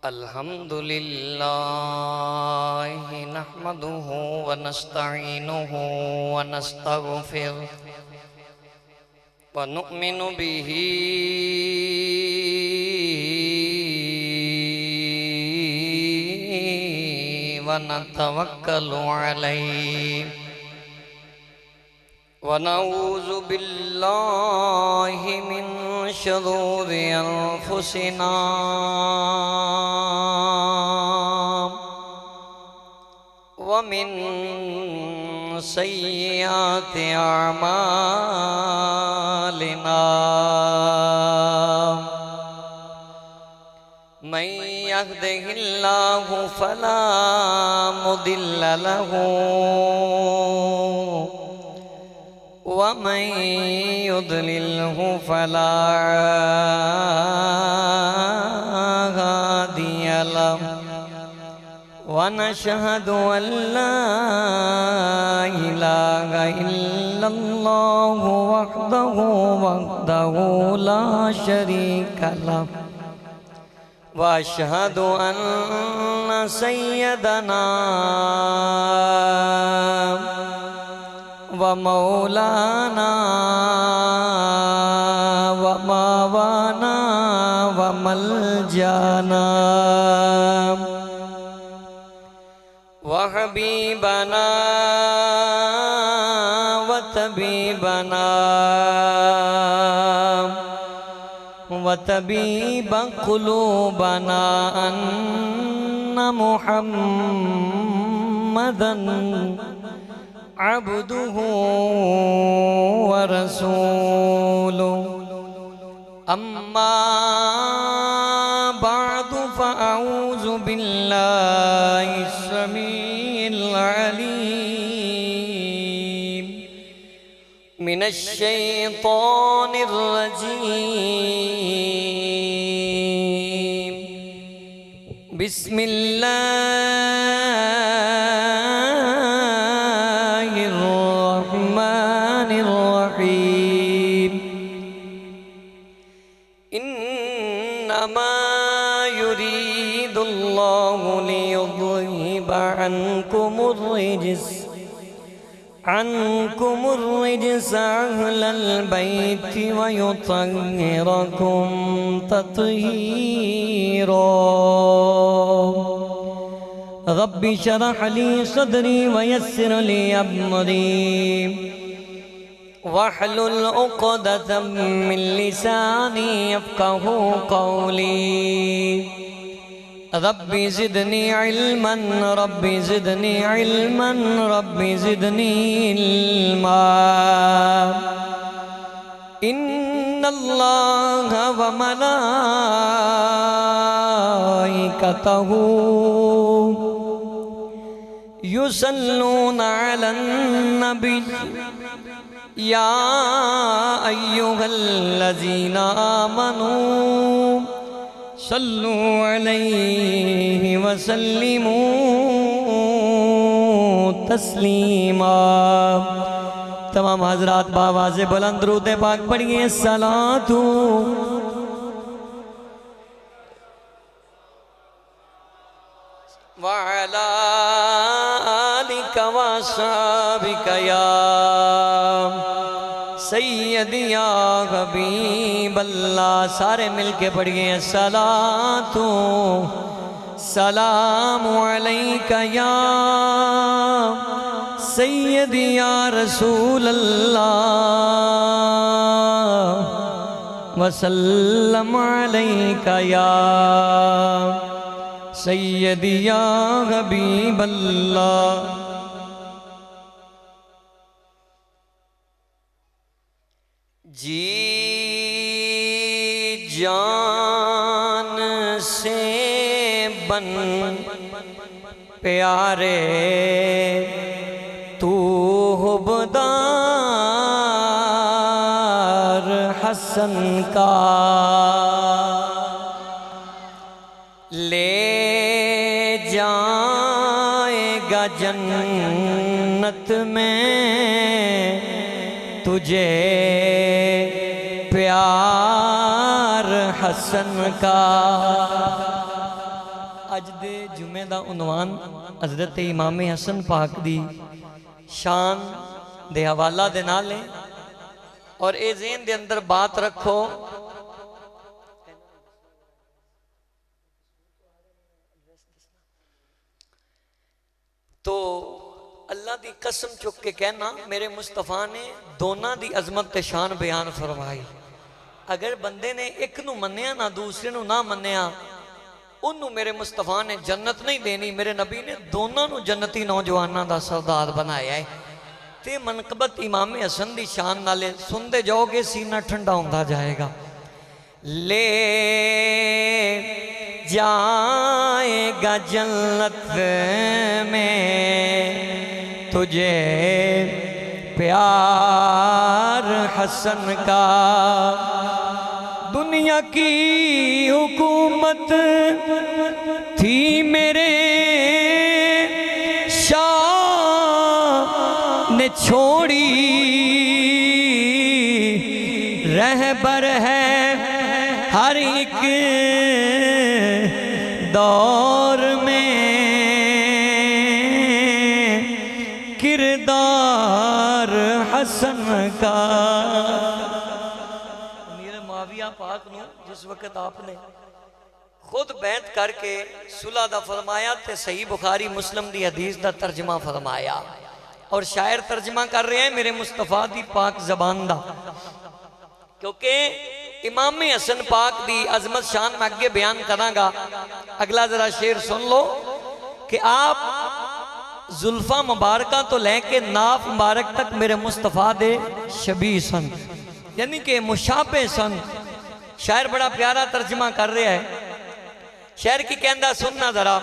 अल्हम्दुलिल्लाह नहमदुहु व नस्तईनुहु व नस्तगफिरुहु व नु'मिनु बिही व नतवक्कलु अलैहि व नऊज़ु बिल्लाहि मिन शुरूरि अनफुसिना व मिन सय्यिआति अमालिना मन यहदिहिल्लाहु फला मुदिल्ल लहु वमन युद्लिल्हु फला हादिय लहु वनशहदु अल्ला इलाहा इल्लल्लाहु वहदहु ला शरीका लहु वअशहदु अन्ना सय्यदना व मौलाना व मावाना व मलजाना व हबीबना व तबीबना व तबीब क़ुलूबना अन्ना मुहम्मदन अब्दुहु व रसूलुहु अम्मा बअदु फ़अऊज़ु बिल्लाहि अस्समीइल अलीम मिनश शैतानिर रजीम बिस्मिल्लाहिर रहमानिर रहीम इन्नमा युरीदुल्लाहु लियुज़हिबा अन्कुमुर रिज्स अह्लल बैति व युतह्हिरकुम तत्हीरा रब्बि शरह ली सदरी व यस्सिर ली अम्री वहलुल उक़दतम मिन लिसानी यफ़क़हू क़ौली रब्बि ज़िदनी इल्मन रब्बि ज़िदनी इल्मन रब्बि ज़िदनी इल्मा इन्नल्लाह व मलाइकतहू युसल्लूना अलन नबी या अय्युहल्लज़ीना आमनू सल्लु अलैहि वसल्लिमू तस्लीमा। तमाम हजरात बावाज़े बुलंद दुरूद पाक पढ़िए सलातु व अला आलिका व अस्हाबिका या सैयदी या हबीबल्लाह। सारे मिलके पढ़िए सलातु सलामु अलैका या सैयदी या रसूल अल्लाह वसल्लम अलैका या सैयदी या हबीबल्लाह। जी जान से बन प्यारे तू हुबदार हसन का ले जाएगा जन्नत में तुझे प्यार हसन का। अज दे जुमे दा उनवान हज़रत इमाम हसन पाक दी शान दे हवाला दे नाल है। और ए ज़हन दे अंदर बात रखो, तो अल्लाह दी कसम चुक के कहना, मेरे मुस्तफा ने दोनों दी अजमत ते शान बयान फरमाई। अगर बंदे ने एक नू मन्निया ना दूसरे नू ना मन्निया, उन्होंने मेरे मुस्तफा ने जन्नत नहीं देनी। मेरे नबी ने दोनों नू जन्नती नौजवानों का सरदार बनाया है। ते मनकबत इमाम हसन दी शान नाले सुनते जाओगे सीना ठंडा होता जाएगा। ले जाएगा जन्नत में तुझे प्यार हसन का। दुनिया की हुकूमत थी मेरे शाह ने छोड़ी, रहबर है हर एक दौर में, किरदार हसन का। अमीर मुआविया पाक नू जिस वक्त आपने खुद बैत करके सुलह दा फरमाया ते सही बुखारी मुस्लिम दी हदीस दा तर्जमा फरमाया। और शायर तर्जमा कर रहे हैं मेरे मुस्तफा दी पाक जबान दा, क्योंकि इमाम हसन पाक दी अजमत शान मैं अगे बयान करांगा। अगला जरा शेर सुन लो कि आप जुल्फा मुबारका तो लेके नाफ मुबारक तक मेरे मुस्तफा दे शबी सन, यानी कि मुशाबे सन। शायर बड़ा प्यारा तर्जमा कर रहा है। शायर की कहना सुनना जरा।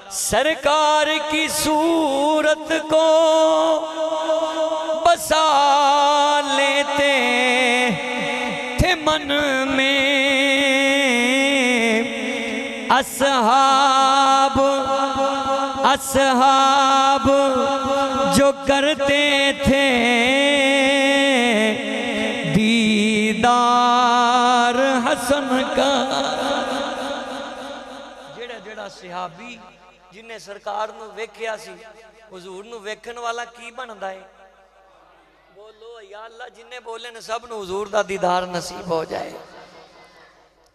सरकार की सूरत को बसा लेते थे मन में असहाब, असहाब जो करते थे दीदार हसन का। जेड़ा जेड़ा सहाबी जिन्हें सरकार नू वेख्या सी, हुजूर नू वेखण वाला की बनदा है? बोलो या अल्लाह, जिन्हें बोले ने सब नू हुजूर दा दीदार नसीब हो जाए।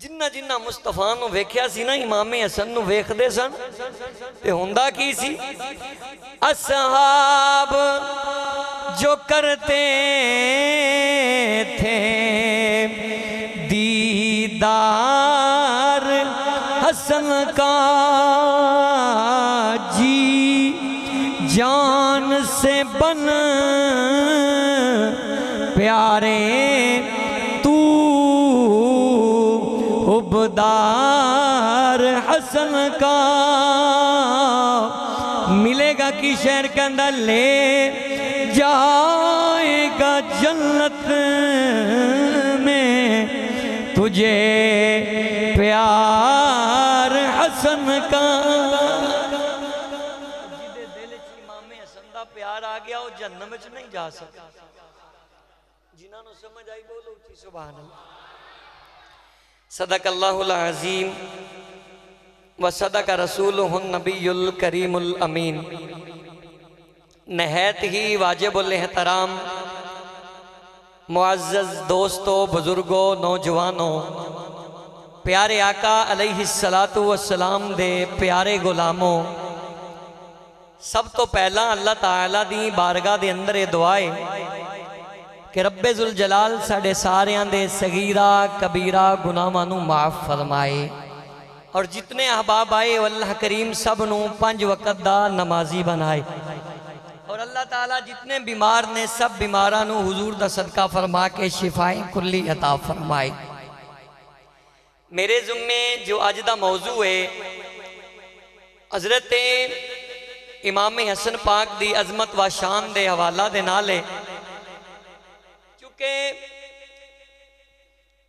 जिन्ना जिन्ना मुस्तफा नू वेख्या सी ना, इमाम हसन नू वेखदे सन ते हुंदा की सी? असहाब जो करते थे दीदार हसन का, जी जान से बन प्यारे तू उबदार हसन का। मिलेगा कि शहर के अंदर ले जाएगा जन्नत में तुझे प्यार हसन का। जिदे दिल च इमाम हसन दा प्यार आ गया वो जन्नत में नहीं जा सकता। जिन्होंने समझ आई बोलो उच्ची सुभान अल्लाह। सदकल्लाहुल अज़ीम व सदक रसूलुहुन नबीयुल करीमुल अमीन। नहायत ही वाजिबुल एहतराम मुअज़्ज़ज़ दोस्तों, बुजुर्गों, नौजवानों, प्यारे आका अलैहिस्सलातु वस्सलाम दे प्यारे गुलामों, सब तो पहला अल्लाह ताला दी बारगाह दे अंदर ये दुआ है कि रब्बे जुल जलाल साढ़े सारियां दे सगीरा कबीरा गुनाहां नू माफ फरमाए। और जितने अहबाब आए अल्लाह करीम सब नू 5 वक्त दा नमाजी बनाए। और अल्लाह ताला जितने बीमार ने सब बीमारां नू हुजूर दा सदका फरमा के शिफाए कुल्ली अता फरमाए। मेरे जुम्मे जो अज दा मौजू है हजरत इमाम हसन पाक दी अजमत व शान दे हवाला दे नाल है। चूंकि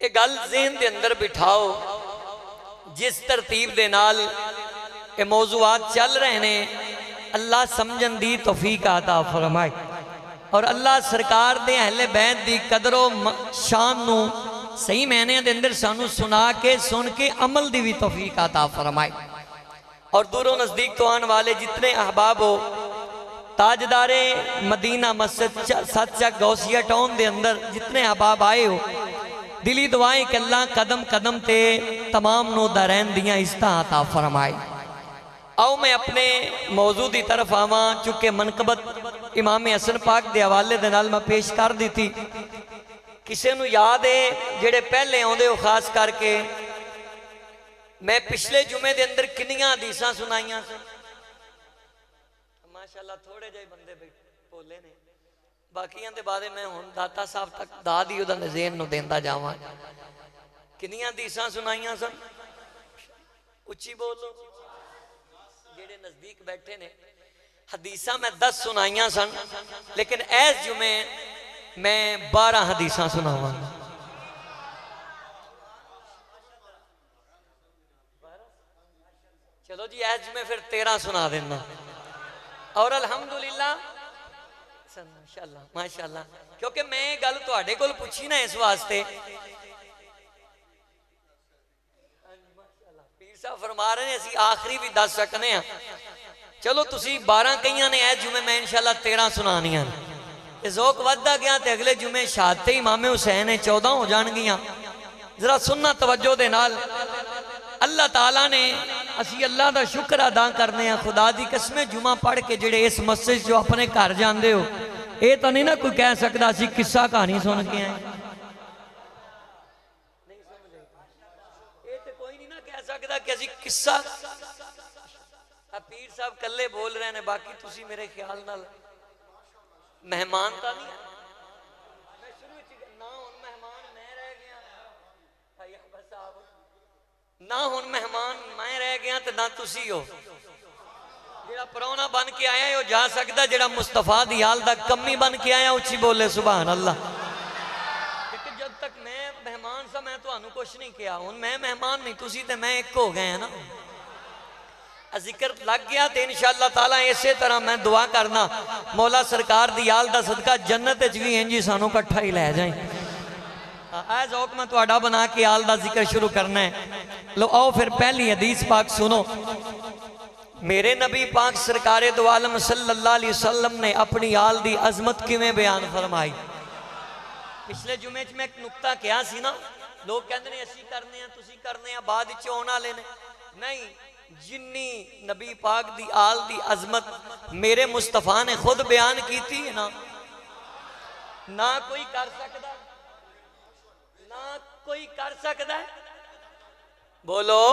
ये गल ज़हन दे अंदर बिठाओ, जिस तरतीब दे नाल ये मौजूआत चल रहे हैं, अल्लाह समझन दी तौफीक अता फरमाए। और अल्लाह सरकार दे अहले बैत दी कदरो शान नू सही मैंने दे अंदर सानू सुना के सुन के अमल दी भी तौफीक अता फरमाए। और दूरों नज़दीक तो आने वाले जितने अहबाब हो, ताजदारे मदीना मस्जिद सतचक गौसिया टाउन के अंदर जितने अहबाब आए हो, दिली दुआएं कि अल्लाह कदम कदम ते तमाम नो दरैन दियाँ इज्जत अता फरमाए। आओ मैं अपने मौजू की तरफ आवा, चूंकि मनकबत इमाम हसन पाक के हवाले दे नाल मैं पेश कर दी थी। किसी नू याद है जेड़े पहले आउंदे हो, खास करके मैं पिछले जुमे के अंदर किन्नियां हदीसां सुनाइयां सन। माशाअल्लाह थोड़े जे बंदे बोले ने, बाकियां दे बारे मैं हुण दाता साहब तक दाद ही उहदा नज़ेन नू देंदा जावां। किन्नियां हदीसां सुनाइयां सन, उच्ची बोलो जेड़े नजदीक बैठे ने। हदीसां मैं 10 सुनाइयां सन, लेकिन इस जुमे मैं 12 हदीसां सुनावांगा। चलो जी इस जुमे फिर 13 सुना देना। और अल्हम्दुलिल्लाह माशाअल्लाह माशाअल्लाह, क्योंकि मैं गल तुहाडे कोल पूछी ना इस वास्ते, फरमा रहे हैं असी आखिरी भी दस सकने हैं। चलो तुसी 12 कईयां ने, इस जुमे मैं इंशाअल्लाह 13 सुनानियां। ज़ौक वधदा गया तो अगले जुमे शहादत इमाम हुसैन है 14 हो जाएगियां। जरा सुनना तवज्जो दे नाल। अल्लाह ताला ने असी अल्लाह का शुक्र अदा करने हैं। खुदा दी कसमें जुमा पढ़ के जेड़े इस मस्जिद जो अपने घर जाते हो, ये तो नहीं ना कोई कह सकता असी किस्सा कहानी सुन के आए। कि असी किस्सा पीर साहब कल्ले बोल रहे हैं, बाकी तुसी मेरे ख्याल नाल मेहमान तो नहीं है। मैं शुरू ना हुण मेहमान मैं रह गया, ना हुण मेहमान मैं रह गया तो ना तुसी हो। जेड़ा परौना बन के आया है वो जा सकता, जेड़ा मुस्तफा दी हाल दा कमी बन के आया उच्ची बोले सुभान अल्लाह। जब तक मैं मेहमान सा मैं तुहानू कुछ नहीं किया, हुण मैं मेहमान नहीं, तुसी ते मैं एक हो गए हैं ना। जिक्र लग गया तो इंशाअल्लाह ताला इसे तरह मैं दुआ करना मौला सरकार दी याल दा सदका जन्नत च भी इंजी सानू इकट्ठा ही लै जाए। ऐ ज़ौक मैं तुहाडा बना के आल दा जिक्र शुरू करना है। लो आओ फिर पहली हदीस पाक सुनो। मेरे नबी पाक सरकारे दो आलम सल्लल्लाहु अलैहि वसल्लम ने अपनी आल दी अजमत किवें बयान फरमाई। पिछले जुमे च मैं एक नुकता कहा सी ना, लोग कहते हैं असी करने हैं तुसी करने हैं बाद च आने वाले ने। नहीं, जिन्नी नबी पाक दी आल दी अजमत मेरे मुस्तफा ने खुद बयान की थी ना, ना कोई कर सकता, ना कोई कर सकता है। बोलो,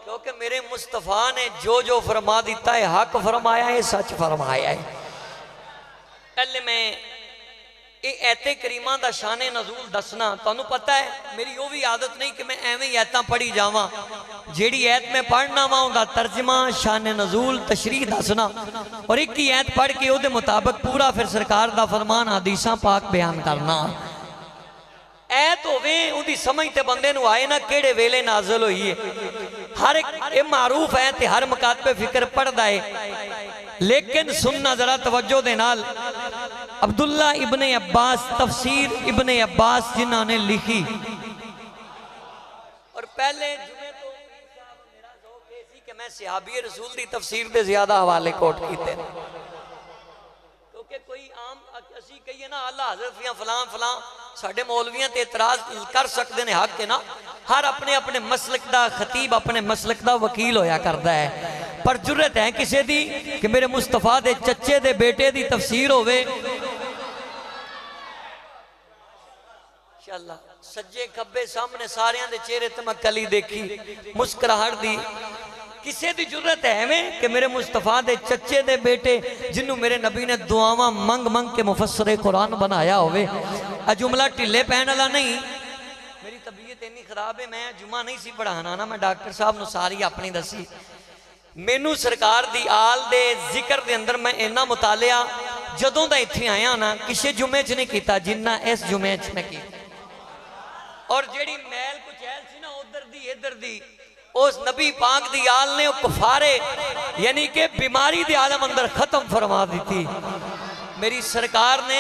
क्योंकि मेरे मुस्तफा ने जो जो फरमा दिता है हक फरमाया है, सच फरमाया है। पहले मैं ये ऐते करीमा दा शाने नजूल दसना। तुहानू पता है मेरी वो भी आदत नहीं कि मैं एवं ही ऐतां पढ़ी जावां। जेड़ी ऐत मैं पढ़ना वा उनका तर्जमा शाने नजूल तशरीह दसना, और एक ही ऐत पढ़ के उसके मुताबिक पूरा फिर सरकार दा फरमान हदीसां पाक बयान करना। ऐत होवे उहदी समझ ते बंदे नू आए ना केड़े वेले नाज़िल होई है। हर एक मारूफ है ते हर मुकातबे फिक्र पढ़दा है, लेकिन सुनना जरा तवज्जो दे नाल। अब्दुल्ला इब्ने अब्बास तफसीर इब्ने अब्बास जिन्होंने लिखी, और पहले जुमे तो मेरा ज़ौक ये सी कि मैं सहाबी रसूल दी तफसीर दे ज्यादा हवाले कोट कीते, क्योंकि कोई आम असी कहिए ना आला हज़रत या फलां फलां साडे मौलवियां ते इतराज कर सकते हैं, हक है ना। हर अपने अपने मसलक दा खतीब अपने मसलक दा वकील होया करता है। पर जुर्रत है किसी दी कि मेरे मुस्तफा दे चचे दे बेटे दी तफसीर होवे। इंशाअल्लाह सज्जे खब्बे सामने सारियां दे चेहरे ते मैं कली देखी मुस्कुराहट दी। किसी दी जुर्रत है में कि मेरे मुस्तफा दे चचे दे बेटे जिन्हों मेरे नबी ने दुआवां मंग मंग के मुफस्सरे कुरान बनाया होवे। आ जुमला ढिले पैण वाला नहीं। मेरी तबीयत इन्नी खराब है, मैं जुमा नहीं सी पढ़ाना ना, मैं डॉक्टर साहब नू सारी अपनी दसी। मैनू सरकार दी आल दे जिक्र दे अंदर मैं इन्ना मुतालिया जदों दा इत्थे आया ना किसी जुमे च नहीं किया जिन्ना इस जुमे च मैं किया। और जेड़ी मैल कुचैल सी ना उधर दी इधर दी, उस नबी पाक दी आल ने कुफारे यानी कि बीमारी दे आलम अंदर खत्म फरमा दी थी। मेरी सरकार ने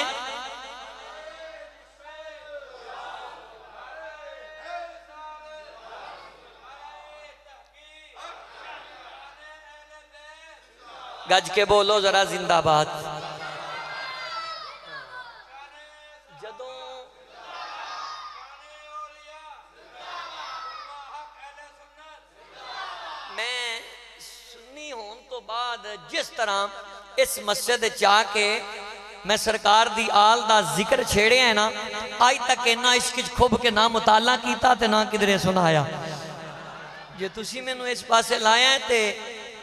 गज के बोलो जरा जिंदाबाद। जदों मैं सुन्नी होने तो बाद जिस तरह इस मस्जिद जाके मैं सरकार दी आल दा जिक्र छेड़िया है ना, आज तक इन्ना इश्क खुब के ना मुताला किया ते ना किधरे सुनाया। जे तुसी मैनू इस पासे लाया है ते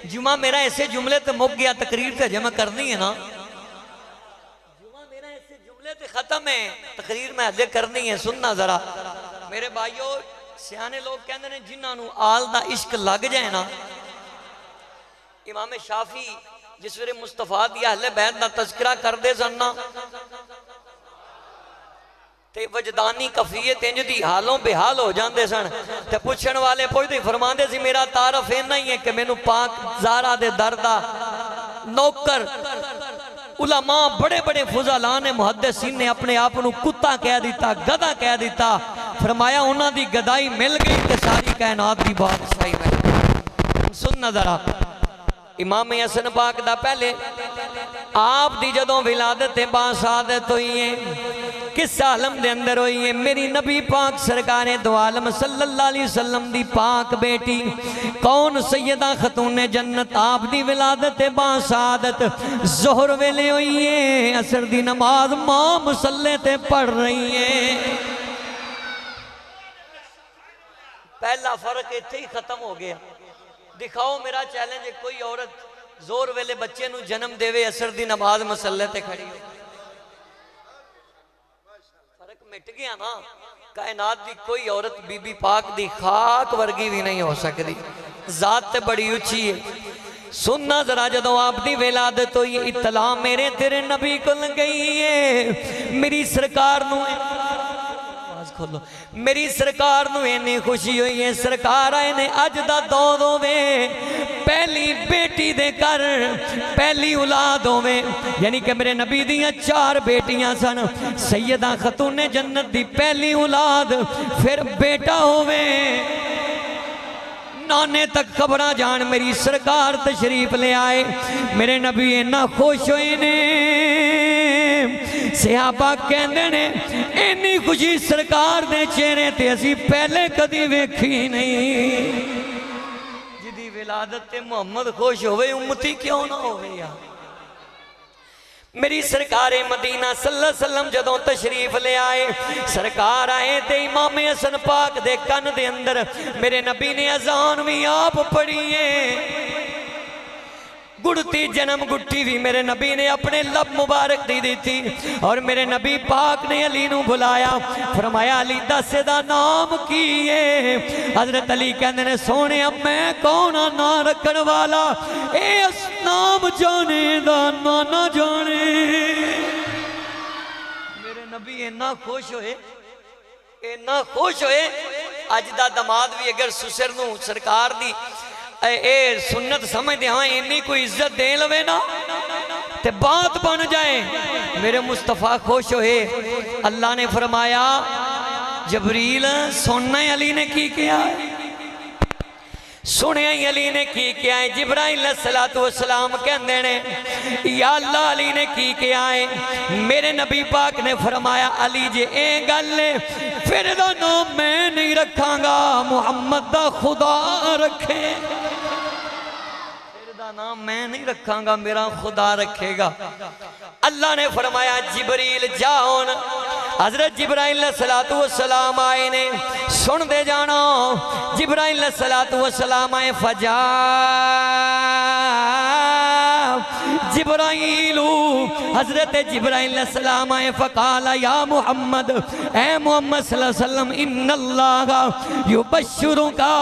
जुमा मेरा ऐसे जुमले ते मुक गया, तकरीर ते जे मैं करनी है ना, जुमा मेरा ऐसे जुमले ते खत्म है, तकरीर मैं अजे करनी है। सुनना जरा मेरे भाइयों, सियाने लोग कहते हैं जिन्होंने आल दा इश्क लग जाए ना, इमाम शाफी जिस वे मुस्तफा दी अहले बैत दा तज़किरा करते सन ना, ते वजदानी कफीयत इंज दी हालों बेहाल हो जाते सन। ते पुछण वाले पुछते फरमाते सी मेरा तारफ इन्ना ही है कि मैनू पाक ज़ारा दे दर दा नौकर उलमा बड़े बड़े फुज़ला ने मुहद्दिसीन ने अपने आप को कुत्ता कह दिता, गधा कह दिता। फरमाया उन्हां दी गदाई मिल गई ते सारी कायनात दी बादशाही मिल गई। सुन जरा इमाम हसन पाक दा पहले आप दी जदों विलादत बासादत हुई है, किस आलम दे अंदर हुई है? मेरी नबी पाक सरकार दो आलम सल्लल्लाहु अलैहि वसल्लम दी पाक बेटी कौन सैयदा खतून जन्नत आप दी विलादत बासादत जोहर वेले हुई है। असर दी नमाज मां मुसल्ले ते पढ़ रही है। पहला फर्क इत्थे ही खत्म हो गया। दिखाओ मेरा चैलेंज है, कोई औरत जोर वेले बच्चे नू जन्म देवे, असर दी नमाज मसल्ले ते खड़ी हो। फर्क मिट गया ना। कायनात दी कोई औरत बीबी पाक दी खाक वर्गी भी नहीं हो सकती, जात ते बड़ी ऊंची है। सुनना जरा जदों आप दी विलादत हुई इतला मेरे तेरे नबी को गई है, मेरी सरकार नू खोलो, मेरी सरकार नू इन्नी खुशी हुई है। सरकार आए ने अज दा दौर होवे, पहली बेटी दे घर पहली औलाद होवे, यानी कि मेरे नबी दियां 4 बेटियां सन। सैयदा खतून जन्नत दी पहली औलाद, फिर बेटा होवे, नाने तक खबरा जान मेरी सरकार तशरीफ ले आए। मेरे नबी इन्ना खुश हुए ने, सहाबा कहंदे ने इन्नी खुशी सरकार दे चेहरे ते असी पहले कदी वेखी नहीं। जिदी विलादत ते मुहम्मद खुश होवे, उम्मती क्यों ना होवे यार। मेरी सरकार मदीना सल्लल्लाहु अलैहि वसल्लम जदों तशरीफ ले आए, सरकार आए ते इमाम हसन पाक दे कन दे अंदर मेरे नबी ने अजान भी आप पढ़ी है। गुड़ती जन्म गुट्ठी भी मेरे नबी ने अपने लब मुबारक दी थी। और मेरे नबी पाक ने अली नू बुलाया, फरमाया अली दस दा नाम की है? हजरत अली कहंदे ने सोने मैं कौन आ ना रखण वाला, ए नाम जाने दा नाना जाने। मेरे नबी इन्ना खुश होए, इन्ना खुश होए। अज दा दमाद भी अगर सुसर नू सरकार दी ए सुन्नत समझते हाँ इन्नी कोई इज्जत दे लवे ना ते बात बन जाए। मेरे मुस्तफा खुश होए। अल्लाह ने फरमाया जबरील सुनना अली ने की किया, सुनिया ही अली ने की किया है। जिब्राइल अलैहिस्सलातु वस्सलाम कहंदे ने या अल्लाह अली ने की किया है? मेरे नबी पाक ने फरमाया अली जे ए गल है फिर दा नाम मैं नहीं रखांगा, मुहम्मद दा खुदा रखे। फिर दा नाम मैं नहीं रखांगा, मेरा खुदा रखेगा। अल्लाह ने फरमाया जिब्रील जाओ। हजरत जिब्राइल अलैहिस्सलातु वस्सलाम आए ने, सुन दे जाना। जिब्राइल अलैहिस्सलातु वस्सलाम आए, फजा जिब्राइलू, हजरत जिब्राइल अलैहिस्सलाम आए, फकाला या मुहम्मद, ए मुहम्मद सल्लल्लाहु अलैहि वसल्लम, इन्नल्लाह युबश्शिरुका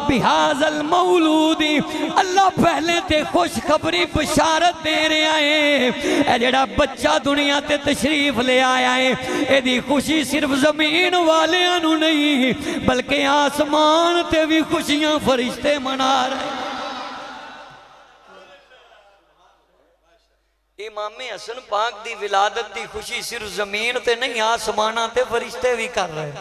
बिहाज़ल मौलूदी, अल्लाह पहले ते खुशखबरी बशारत दे रहा है। ए जेड़ा बच्चा दुनिया ते तशरीफ ले आया है, एदी खुशी सिर्फ जमीन वालियां नू नहीं बल्कि आसमान ते भी खुशियां फरिश्ते मना रहे। इमाम हसन पाक दी विलादत दी खुशी सिर्फ जमीन ते नहीं आसमाना ते फरिश्ते भी कर रहे।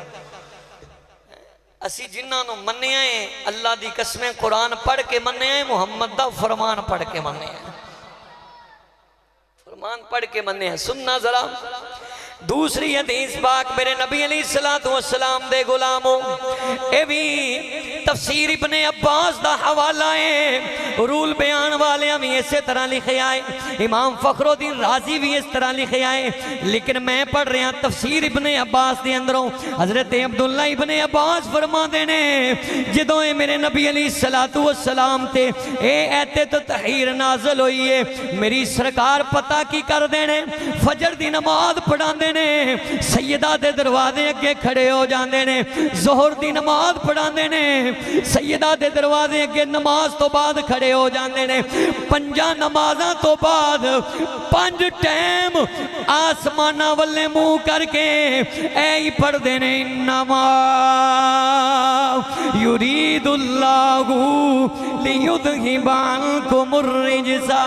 असी जिन्हां नू मन्निया है अल्लाह दी कसमें कुरान पढ़ के मन्निया है, मुहम्मद दा फरमान पढ़ के मन्निया है। फरमान पढ़ के मन्ने सुनना जरा। दूसरी हदीस पाक मेरे नबी अलैहिस्सलाम दे गुलामों, ए भी तफसीर इब्ने अब्बास दा हवाला है, रूल बयान वाले भी इस तरह लिखे आए, इमाम फखरुद्दीन राजी भी इस तरह लिखे आए, लेकिन मैं पढ़ रहा तफसीर इब्ने अब्बास दे अंदरों। हजरत अब्दुल्ला इब्ने अब्बास फरमाते ने जदों मेरे नबी अलैहिस्सलाम ते ऐते तो तहीर नाज़िल हुई है, मेरी सरकार पता की कर देने, फजर दी नमाज पढ़ाते ने, सैयदा दे दरवाजे अगे खड़े हो जाते ने, जोहर दी नमाज पढ़ाते ने, सैयदा दे दरवाजे अगे नमाज तो बाद खड़े हो जाते ने, पंजा नमाज़ां तो बाद 5 टाइम आसमाना वल्ले मुंह करके ऐ ही पढ़ते ने, इन्नमा युरीदुल्लाहु लियुज़हिबा अन्कुमुर रिज्सा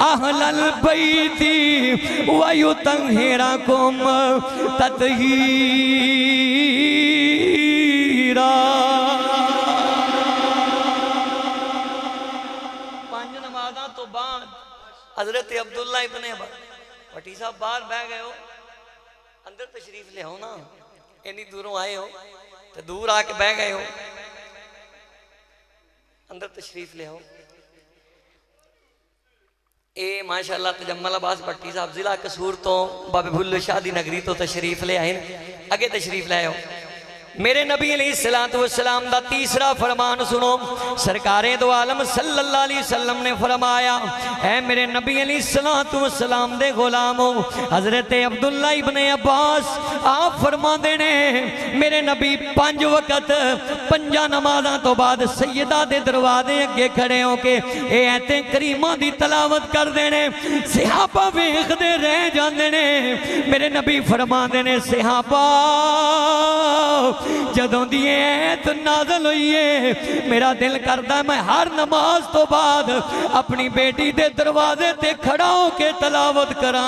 अहलल बैति व युतहिरकुम तत्हीरा। 5 नमाज़ां तो बाद हजरत अब्दुल्ला इब्ने अब्बास भट्टी साहब बाहर बह गए हो, अंदर तशरीफ ले आओ ना, इन्नी दूरों आए हो तो दूर आके बह गए हो, अंदर तशरीफ ले आओ। ए माशाअल्लाह तजम्मल अब्बास भट्टी साहब जिला कसूर तो बाबे भुल्ले शाह दी नगरी तो तशरीफ ले आए, अगे तशरीफ ले आओ। मेरे नबी अलैहिस्सलाम दा तीसरा फरमान सुनो। सरकारे दो आलम सल्लल्लाहु अलैहि वसल्लम ने फरमाया, ऐ मेरे नबी अलैहिस्सलाम दे गुलामो, हजरत अब्दुल्ला इब्ने अब्बास आप फरमाते ने मेरे नबी 5 वक्त 5 नमाज़ां तो बाद सैयदा दे दरवाजे अगे खड़े होके ये ऐते करीमा दी तलावत करते ने, सहाबा वेखदे रह जाते ने। मेरे नबी फरमाते ने सहाबा जदों दी ऐत नाज़िल हुई है, मेरा दिल करदा मैं हर नमाज तो बाद अपनी बेटी दे दरवाजे ते खड़ा होके तलावत करा।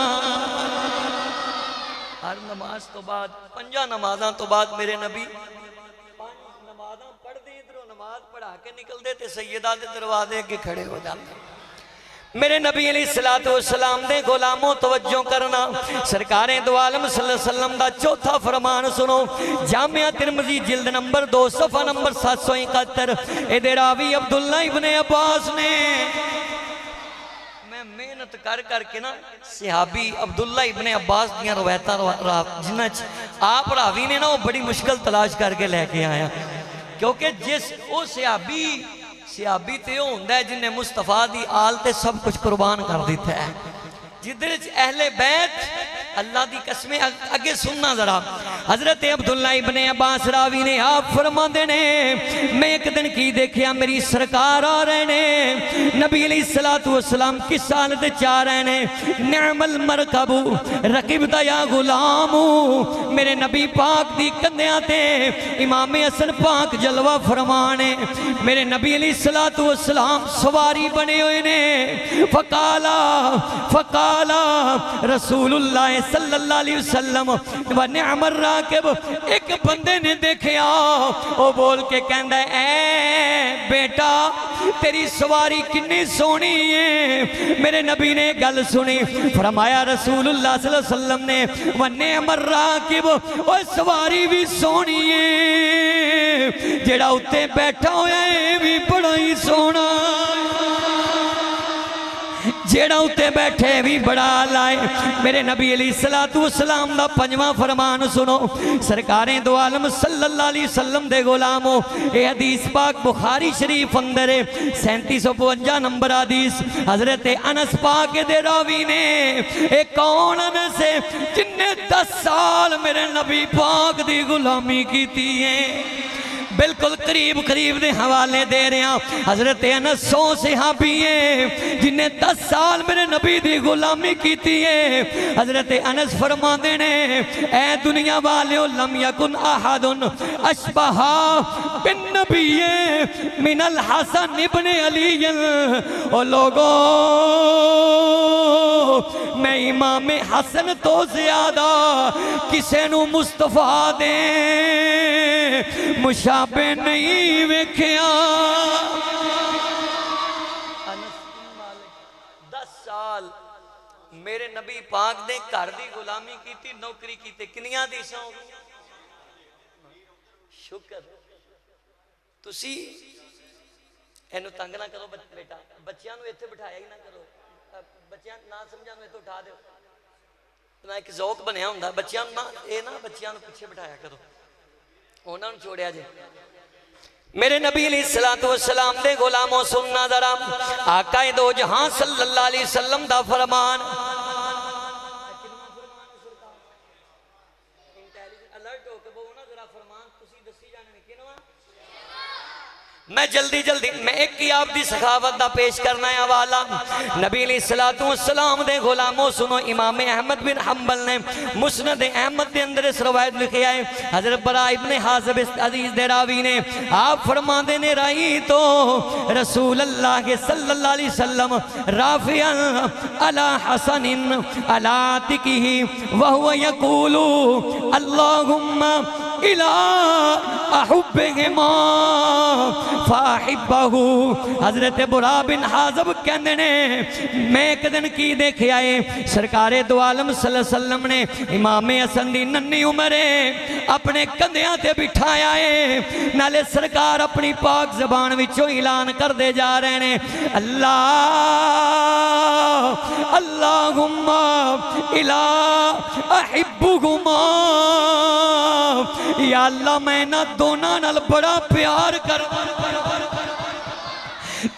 हर नमाज तो बाद 5 नमाज़ां तो बाद मेरे नबी 5 नमाज़ां पढ़दे, इधरों नमाज पढ़ा के निकलते ते सैयदा दे दरवाजे अगे खड़े हो जाते। मेरे नबी अलैहिस्सलाम दे गुलामों तवज्जो करना, सरकारे दो आलम सल्लल्लाहु अलैहि वसल्लम दा चौथा फरमान सुनो। जामिया तिरमिज़ी जिल्द नंबर 2 सफ़ा नंबर 771 इहदे रावी अब्दुल्ला इब्ने अब्बास ने, मैं मेहनत कर करके ना सहाबी अब्दुल्ला इब्ने अब्बास दियां रवायतां जिन्हां च आप रावी ने ना वो बड़ी मुश्किल तलाश करके लेके आया, क्योंकि जिस वो सहाबी तो होंदा है जिन्हें मुस्तफा दी आल ते सब कुछ कुर्बान कर दिता है, जिदे अहले बैत अल्लाह दी कसमें। अगे सुनना जरा, हजरत अब्दुल्ला इब्ने अब्बास रावी ने आप फरमाते ने मैं एक दिन की देखिया, मेरी सरकार आ रहे ने, नबी अलैहिस्सलाम किस हालत चा रहे ने, निअमल मरकबू रकीबता या गुलामू, मेरे नबी पाक दी कंधियां ते इमाम हसन पाक जलवा फरमाने, मेरे नबी अलैहिस्सलाम सवारी बने हुए ने। फकाला रसूलुल्लाह सल्लल्लाहु अलैहि वसल्लम व निअमर राकिब, एक बंदे ने देखा वो बोल के कहंदा ऐ बेटा तेरी सवारी कितनी सोहनी है। मेरे नबी ने गल सुनी, फरमाया रसूलुल्लाह सल्लल्लाहु अलैहि वसल्लम ने व निअमर राकिब, ओ सवारी भी सोहनी है, जेड़ा उत्ते बैठा होया है भी बड़ा ही सोहना, जेड़ा उत्ते बैठे भी बड़ा लाए। मेरे नबी अलैहिस्सलाम दा 5वां फरमान सुनो। सरकारें दो आलम सल्लल्लाहु अलैहि वसल्लम दे गुलामो, ये हदीस पाक बुखारी शरीफ अंदर है, 3752 नंबर हदीस। हजरत अनस पाक दे रावी ने, एक कौन अनस है जिन्ने 10 साल मेरे नबी पाक दी गुलामी की है, बिल्कुल करीब करीब दे हवाले दे रहा। हजरत अनस 100 सहाबी है जिन्हें 10 साल मेरे नबी दी गुलामी की है। हजरत अनस फरमाते ने ऐ दुनिया वाले लम यकुन अहदुन अशबहा बिन नबी मिनल हसन इब्ने अली, ओ लोगो मैं इमाम हसन तो ज्यादा किसे नु मुस्तफा दे मुशाबे नहीं वेख्या। 10 साल मेरे नबी पाक ने घर की गुलामी की, नौकरी की, किनियां हदीसां हो गई। शुक्र तुसी इनू तंग ना करो बेटा, बच्चों को इत्थे बिठाया ही ना करो, बच्चों ना समझा इत्थे उठा दो ना, एक जौक बनया हुंदा बच्चों ना, ये ना बच्चों पिछे बिठाया करो, उन्होंने छोड़िया जे। मेरे नबी अलैहिस्सलातु वस्सलाम दे गुलामों सुनना जरा, आका दो जहां सल्लल्लाहु अलैहि वसल्लम दा फरमान, अलर्ट होके बोलो ना जरा, फरमान तुसी दसी जाने किनवा। मैं जल्दी जल्दी मैं एक ही आपकी सखावत का पेश करना है हवाला। नबी अलैहिस्सलातु वस्सलाम दे गुलामों सुनो, इमाम अहमद बिन हंबल ने मुस्नद अहमद के अंदर इस रवायत लिखी है, हजरत बरा इब्ने हाज़िब अजीज दे रावी ने, आप फरमाते ने रही तो रसूल अल्लाह के सल्लल्लाहु अलैहि वसल्लम राफिअन अला हसनिन अला तिकिही व हुवा यकूलु अल्लाहुम्मा इला अहुब्बिहिमा फाहिब्बहु। हजरत बुरा बिन हाज़िब कहते ने, मैं एक दिन की देखे आए, सरकारे दो आलम सल्लल्लाहु अलैहि वसल्लम ने इमाम हसन दी नन्ही उमरे अपने कंधियां ते बिठाया है, नाले सरकार अपनी पाक जबान विचों ऐलान करते जा रहे हैं, अल्लाह अल्लाहुम्मा इला अहिब्बुहुमा, या अल्लाह मैं ना दोनों नाल बड़ा प्यार कर,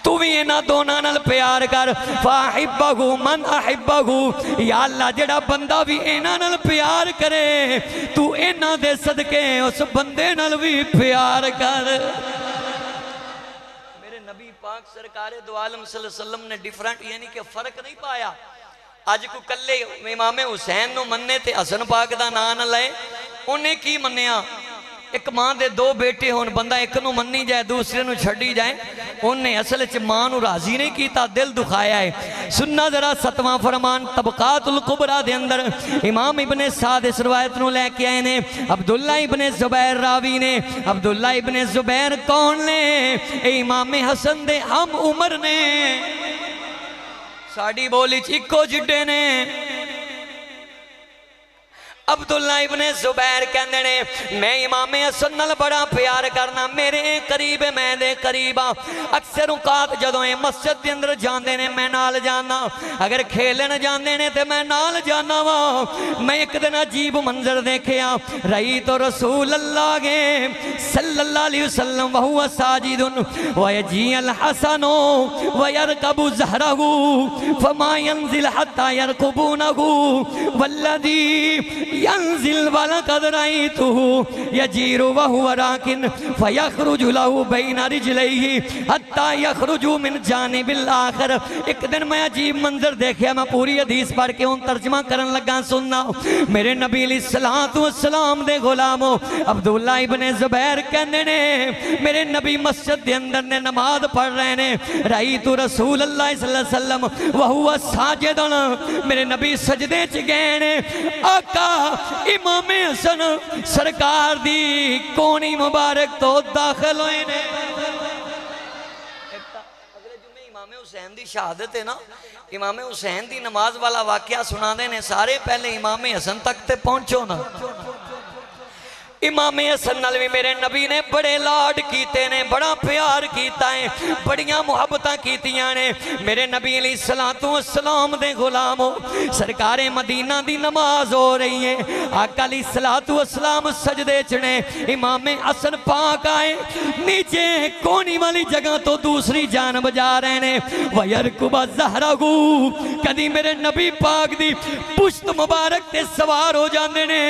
तू भी इन्हां दोनों नाल प्यार कर। फाहिब्बहु मन अहिब्बहु, या अल्लाह जेड़ा बंदा भी इन्हां नाल प्यार करे, तू इन्हां दे सदके उस बंदे नाल भी प्यार कर। मेरे नबी पाक सरकारे दो आलम सल्लल्लाहु अलैहि वसल्लम ने डिफरेंट यानी कि फर्क नहीं पाया। अज को कल्ले इमाम हुसैन नूं मन्ने ते हसन पाक दा नाम न लए, उन्हें की मन्निया, एक मां दे दो बेटे होन, बंदा एक नूं मन्नी जाए दूसरे नूं छड्डी जाए, उन्हें असल च मां नूं राजी नहीं कीता, दिल दुखाया है। सुनना जरा सतवां फरमान तबकातुल कुबरा दे अंदर इमाम इब्ने साद इस रवायत नूं लेके आए ने, अब्दुल्ला इब्ने जुबैर रावी ने। अब्दुल्ला इब्ने जुबैर कौन ने? इमाम हसन दे हम उमर ने, साड़ी बोली च इको जिड्डे ने। अब्दुल्ला इब्ने जुबैर कहते ने, मैं इमाम हसन नाल बड़ा प्यार करना, मेरे करीब मैं दे करीब आ, अक्सर औकात जदों ये मस्जिद के अंदर जाते ने मैं नाल जाना, अगर खेलन जाते ने तो मैं नाल जाना वा। मैं एक दिन अजीब मंजर देखिया, रही तो रसूल अल्लाह के सल्लल्लाहु अलैहि वसल्लम व हुवा साजिदुन व यजीअल हसनु व यरकबु ज़हरहु फमा यंजिल हत्ता यरकुबुनहु वल्लदी यंजिल वाला कदराई तू यजीरु वहुवा राकिन फयखरुजु लहु बैना रिजलैहि हत्ता यखरुजु मिन जानिबिल आखिर। एक दिन मैं अजीब मंजर देखा, मैं पूरी हदीस पढ़ के उन तर्जमा करन लगा, सुनना। मेरे नबी अलैहिस्सलातु वस्सलाम दे गुलामो अब्दुल्ला इब्ने जुबैर कहंदे ने, मेरे नबी मस्जिद दे अंदर ने नमाज पढ़ रहे ने, रही तू रसूल अल्लाह सल्लल्लाहु अलैहि वसल्लम वहुवा साजिदुन, मेरे नबी सजदे च गए ने। आका इमाम हसन सरकार दी कोनी मुबारक तो दाखिल हुए ने। अगले जुमे इमाम हुसैन दी शहादत है ना, इमाम हुसैन दी नमाज वाला वाकया सुनाते ने सारे, पहले इमाम हसन तक ते पहुंचो ना। इमाम हसन नाल भी मेरे नबी ने बड़े लाड कीते ने, बड़ा प्यार कीता है, बड़ियां मुहब्बतां कीतियां ने। मेरे नबी अलैहिस्सलातु वस्सलाम दे गुलामो सरकारे मदीना दी नमाज हो रही है, आका अलैहिस्सलातु वस्सलाम सजदे च ने, इमाम हसन पाक आए नीचे कोनी वाली जगह तो दूसरी जान बजा रहे ने, वयरकुबा ज़हरहु, कदी मेरे नबी पाक दी पुश्त मुबारक ते सवार हो जाते ने,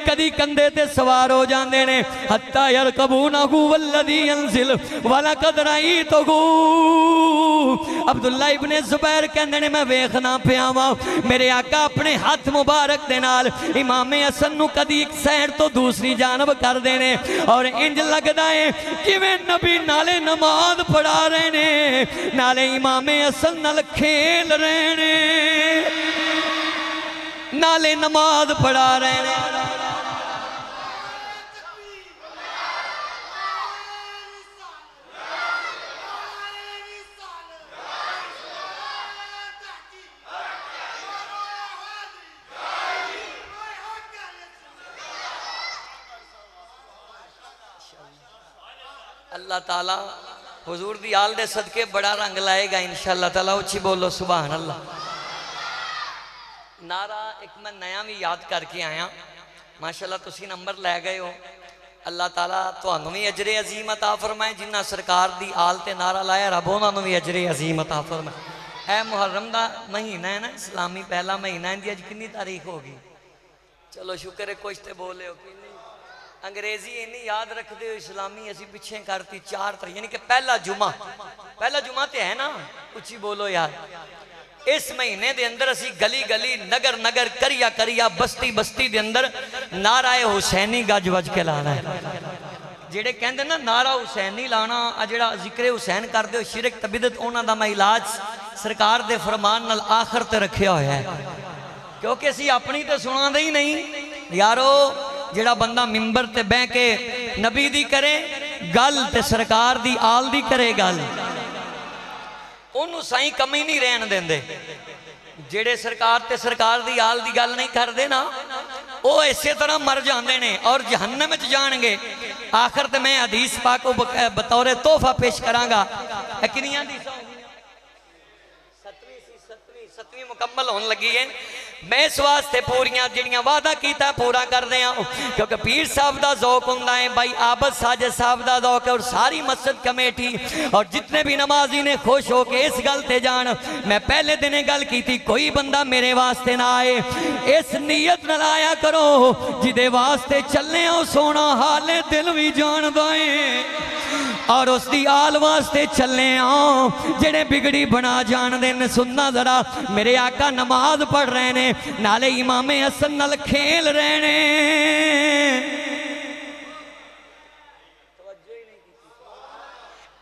कदी कंधे ते सवार हो जाते ने, हत्ता यरकबूनहु वल्लदी यंजिल वाला कदराई तो गो। अब्दुल्ला इब्ने जुबैर कहते ने, मैं वेखना पिया वा मेरे आका अपने हाथ मुबारक दे नाल इमाम हसन नू कदी एक साइड तो दूसरी जानब कर देने, और इंज लगता है जिवें नबी नाले नमाज पढ़ा रहे ने, नाले इमाम हसन नाल खेल रहे ने, नाले नमाज पढ़ा रहे ने। अल्लाह ताला हुजूर दी आल दे सदके बड़ा रंग लाएगा इंशाअल्लाह ताला। उच्ची बोलो सुभान अल्लाह। नारा एक मैं नया भी याद करके आया माशाअल्लाह, तुसी नंबर लै गए हो। अल्लाह ताला तुहानू भी अजरे अजीम अता फरमाए, जिन्ना सरकार दी आल ते नारा लाया रब उन्होंने भी अजरे अजीम अता फरमाए। ए मुहर्रम दा महीना है ना, इस्लामी पहला महीना है। अज कितनी तारीख होगी? चलो शुक्र है कुछ तो बोले हो। अंग्रेजी इन्नी याद रखते हो, इस्लामी असी पिछे करती 4 तारीख, यानी कि पहला जुमा। पहला जुमा तो है ना, उच्ची बोलो यार। इस महीने के अंदर असी गली गली नगर नगर करिया करिया बस्ती बस्ती के अंदर नाराए हुसैनी गज वज के लाना है। जेड़े कहते ना नारा हुसैनी लाना, जड़ा जिक्र हुसैन करते हो शिरक तबिदत, उन्हों का मैं इलाज सरकार के फरमान नाल आखिर ते रखा हुआ है। क्योंकि असी अपनी तो सुना ही नहीं यारो। जेड़ा बंदा मिंबर ते बह के नबी दी करे गल ते सरकार दी आल दी करे गल, उन्होंने साई कमी नहीं रहन देंदे। जेड़े सरकार ते सरकार दी आल दी गल नहीं करते ना, वो इसे तरह मर जाते हैं और जहन्नम में जाएंगे। आखिर ते मैं हदीस पाक को बतौर तोहफा पेश करांगा। किनियां दी 7वीं मुकम्मल होने लगी है। मैं इस वास्ते पूरियां जिहड़ियां वादा कीता पूरा कर दिया, क्योंकि पीर साहब का ज़ौक हुंदा है, भाई आबद साजिद साहब का ज़ौक है, और सारी मस्जिद कमेटी और जितने भी नमाजी ने खुश हो के इस गल ते जान। मैं पहले दिन गल की थी, कोई बंदा मेरे वास्ते ना आए, इस नीयत नाल आया करो जिदे वास्ते चलने ओ सोना हाले दिल भी जानदा है, और उसकी आल वास्ते चले आओ जेड़े बिगड़ी बना जान दे। सुनना जरा, मेरे आका नमाज पढ़ रहे ने, नाले इमामे हसन नाल खेल रहे ने।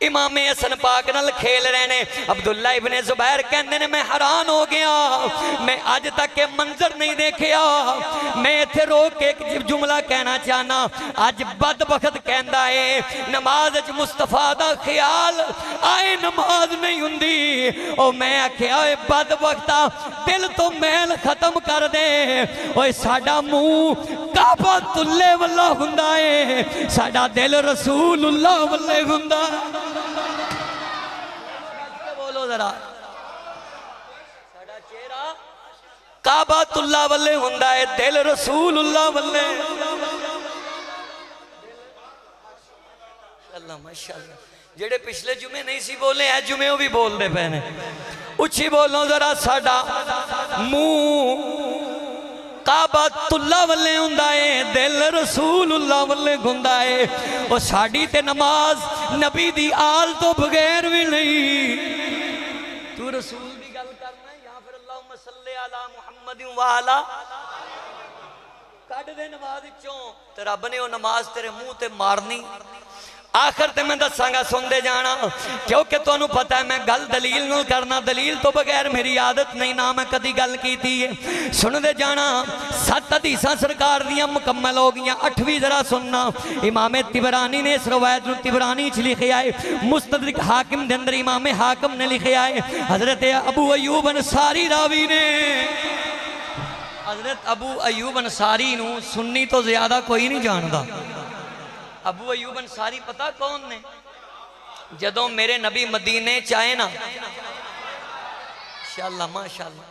इमामे हसन पाक नाल खेल रहे ने। अब्दुल्ला इब्ने जुबैर कहते ने मैं हैरान हो गया, मैं अज तक के मंजर नहीं देखा। मैं इत्थे रोक के एक जुमला कहना चाहना, अज बदबख्त कहंदा है नमाज च मुस्तफा दा ख्याल आए नमाज नहीं हुंदी। ओ मैं आख्या ओए बदबख्ता दिल तो मैल खत्म कर दे। ओए साडा मुंह काबतुल्लाह वल्ला हुंदा है, साडा दिल रसूलुल्लाह वल्ले हुंदा। बोलो जरा, साडा चेहरा काबतुल्लाह वल्ले हुंदा है, दिल रसूलुल्लाह वल्ले। माशाअल्लाह माशाअल्लाह। जेड़े पिछले जुमे नहीं सी बोले है जुमे वो भी बोलते पे ने। उच्ची बोलो जरा, साडा मुंह काबतुल्लाह वल्ले हुंदा है, दिल रसूलुल्लाह वल्ले हुंदा है। और साडी ते नमाज नबी दी आल तो बगैर भी नहीं। तू रसूल दी गल करना या फिर अल्लाहुम्मा सल्ली अला मुहम्मद व अला कढ दे नमाज चों, ते रब ने वो नमाज तेरे मुंह ते मारनी। आखिर ते मैं दसांगा, सुनते जाना, क्योंकि तुहानू पता है मैं गल दलील नाल करना, दलील तो बगैर मेरी आदत नहीं, ना मैं कदी गल कीती है। सुनते जाना, 7 हदीसां सरकार दियां मुकम्मल हो गई। 8वीं जरा सुनना। इमामे तिबरानी ने इस रवायत नूं तिबरानी च लिखिया है, मुस्तदरिक हाकिम दे अंदर इमामे हाकिम ने लिखिया है, हजरत अबू अयूब अंसारी रावी ने। हजरत अबू अयूब अंसारी नूं सुन्नी तो ज्यादा कोई नहीं जानता। अबू अयूब अंसारी पता कौन ने? जदों मेरे नबी मदीने चाहे ना, माशाअल्लाह माशाअल्लाह,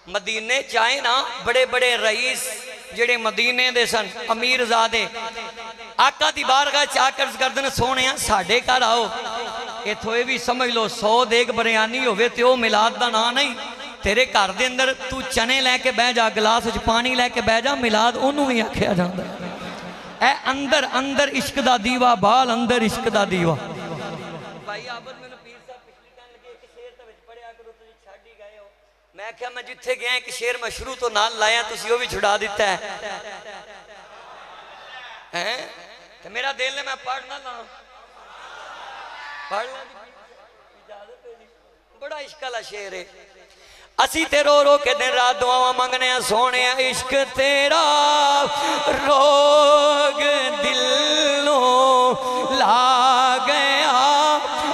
मदीने चाहे ना, बड़े बड़े रईस जेड़े मदीने दे सन, अमीर ज़ादे आका दी बारगाह च आकर करदे ने, सोने साडे घर आओ। इथों ये भी समझ लो 100 देग बिरयानी होवे ते ओ मिलाद दा नाम नहीं। तेरे घर दे अंदर तू चने लैके बह जा, गिलास विच पानी लैके बह जा, मिलाद ओनू भी आख्या जांदा है। ए अंदर अंदर इश्क दा दीवा बाल, अंदर इश्क दा दीवा। भाई आबद मैनू पीर साहब पिछली कहन लगे एक शेर ते विच पढ़िया करो, तुसीं छड्ड ही गए हो। मैं आख्या मैं जिथे गया एक शेर मैं शुरू तो नाल लाया, तुसीं वो भी छुड़ा दिता है। हैं ते मेरा दिल है मैं पढ़ना ला, पढ़ ला, इजाजत है जी। बड़ा इश्क वाला शेर है। असी ते रो रो के दिन रात दुआवां मंगने सोने, इश्क तेरा रोग दिलों ला गया,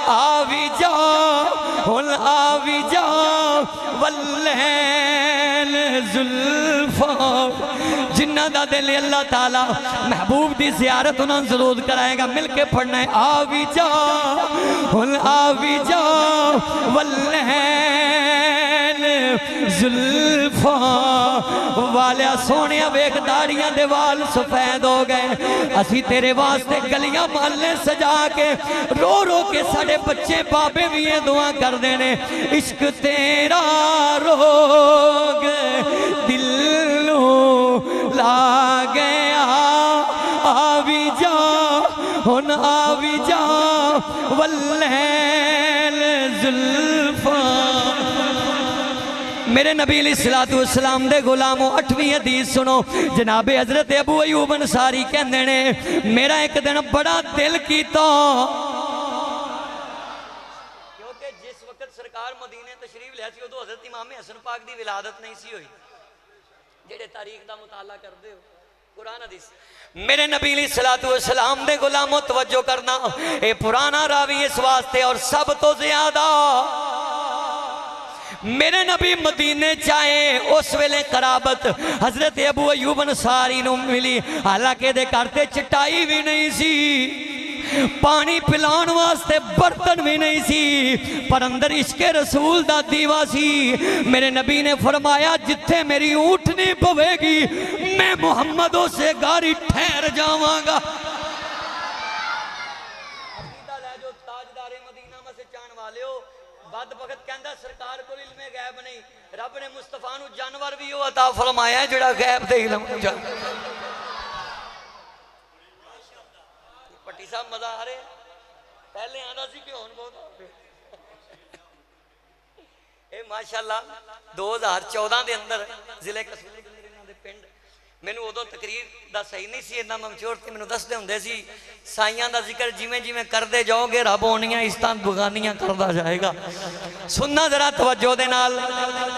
आ भी जा हुन आवी जा वल्लैल जुल्फा जिन्ना दा दिल अल्लाह ताला महबूब दी ज़ियारत उन्होंने जरूर कराएगा। मिल के पढ़ना है आवी जा हुन आवी जा वल्लैल जुल्फा वाले सोने वेख दाड़ियां दे वाल सफेद हो गए। असी तेरे वास्ते गलियां महल्ले सजा के रो रो के साडे बच्चे बाबे भी ये दुआ कर देने। इश्क तेरा रोग दिल ला गया आवी जा हुन आवी जा वल्लैल जुल्फा। मेरे नबी अलैहिस्सलातु वस्सलाम दे गुलामों 8वीं हदीस सुनो। जनाबे हजरत अबू अयूब अंसारी कहंदे ने मेरा एक दिन बड़ा दिल कीता क्योंकि जिस वक्त सरकार मदीने तशरीफ लिया सी उदों हजरत इमाम हसन पाक दी विलादत नहीं सी हुई। जेड़े तारीख दा मुताला करदे हो कुरान हदीस मेरे नबी अलैहिस्सलातु वस्सलाम दे गुलामों तवज्जो करना ए पुराना रावी इस वास्ते और सब तो ज्यादा मेरे नबी मदीने चाहे उस वेले कराबत हजरत अबू अयूब अंसारी नूं मिली। हालांकि दे घर ते चटाई भी नहीं सी पानी पिलाने वास्ते बर्तन भी नहीं सी पर अंदर इश्के रसूल दा दीवा सी। मेरे नबी ने फरमाया जिथे मेरी ऊँटनी पवेगी मैं मुहम्मद से गाड़ी ठहर जावांगा। सरकार को इल्मे गैब नहीं रब ने मुस्तफा नूं जानवर भी वो अता फरमाया जिहड़ा गैब दे इल्म पट्टी साहब मजा आ रहे पहले आंदा सी कि हुण बहुत ए माशाअल्लाह 2014 दे अंदर जिले कसूर दे पिंड मैनू उदों तकरीर दा सही नहीं सी इन्ना ममचूर ते मैनू दसदे हुंदे सी साइयां दा जिक्र जिवें जिवें करदे जाओगे रब ओनियां इस्तां बुगानियां करदा जाएगा। सुनना जरा तवज्जो दे नाल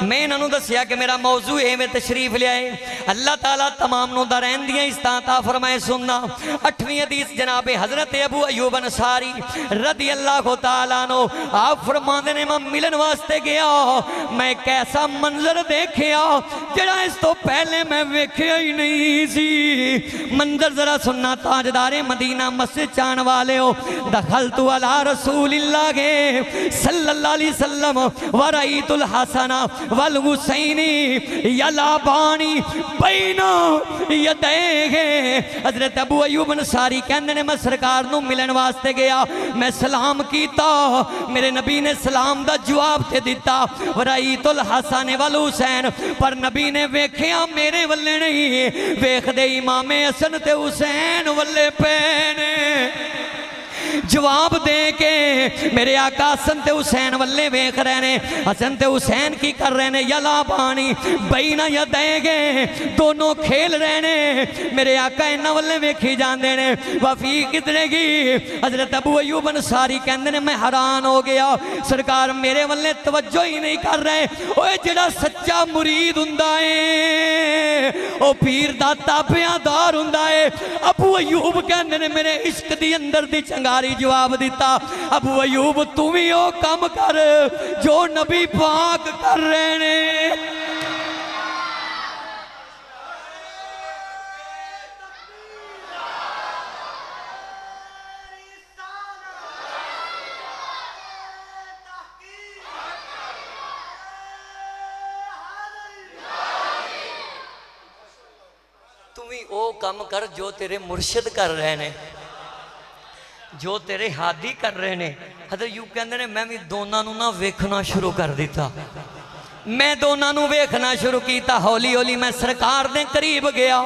मैं इन्हां नूं दस्सिया कि मेरा मौजू एवें तशरीफ लियाए अल्लाह ताला तमाम नूं दरैन दियां इस्तां ता फरमाए। सुनना 8वीं हदीस जनाबे हजरत अबू अयूब अंसारी रदी अल्लाह ताला नो आप फरमांदे ने मैं मिलन वास्ते गया मैं एक ऐसा मंजर देखिया जिहड़ा इस तो पहले मैं वेखिया ही नहीं सी। मंजर जरा सुनना ताजदारे मदीना मस्जिद चाहने वाले हो दखलतु अला रसूलिल्लाह सल्लल्लाहु अलैहि वसल्लम वरईतुल हसना वल हुसैनी यलाबानी बैना यदैहि। हजरत अबू अयूब अंसारी कहंदे ने मैं सरकार नूं मिलन वास्ते गया मैं सलाम कीता मेरे नबी ने सलाम दा जवाब ते दिता वरईतुल हसन वल हुसैन पर नबी ने वेखिया मेरे वल्ले नहीं वेखदे इमामे हसन ते हुसैन वल्ले पे ने। जवाब दे के मेरे आका हसन ते हुसैन वल्ले वेख रहे ने। हसन ते हुसैन की कर रहे ने यला पानी बैना या देंगे दोनों खेल रहे ने। मेरे आका इन्हां वल्ले वेखी जांदे ने। वफी किधरेगी हजरत अबू अयूब अंसारी कहंदे ने मैं हैरान हो गया सरकार मेरे वल्ले तवज्जो ही नहीं कर रहे। ओए जिहड़ा सच्चा मुरीद हुंदा है ओ पीर दा ताबियादार हुंदा है। अबू अयूब कहंदे ने मेरे इश्क दी अंदर दी चंगारी जवाब दिता अबू अयूब तू भी ओ काम कर जो नबी पाक कर रहे ने। तू भी ओ काम कर जो तेरे मुर्शिद कर रहे ने जो तेरे हादी कर रहे ने। हजरत यूब कहंदे ने मैं भी दोनों नूं ना वेखना शुरू कर दिता मैं दोनों नूं वेखना शुरू किया। हौली हौली मैं सरकार दे करीब गया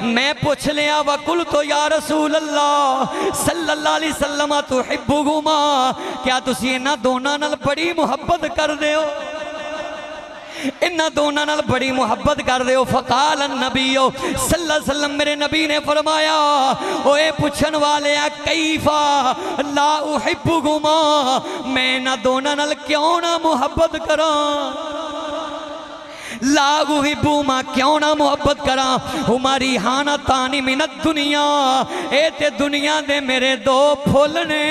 मैं पूछ लिया वकुल तो या रसूल अल्लाह सल्लल्लाहु अलैहि वसल्लम तुहिब्बुहुमा क्या तुसी इन्हां दोनों नाल बड़ी मुहब्बत करदे हो इन्हां दोनों नाल बड़ी मुहब्बत कर दे हो। फ़काल नबीओ सल्लल्लाहु अलैहि वसल्लम मेरे नबी ने फरमाया ओए पूछन वाले कैफा ला उहिब्बुहुमा मैं इन्हां दोनों नाल क्यों ना मुहब्बत करा लागू हिबूमा क्यों ना मुहब्बत करा हमारी हाना तानी मिनत दुनिया ए ते दुनिया दे मेरे दो फुल ने।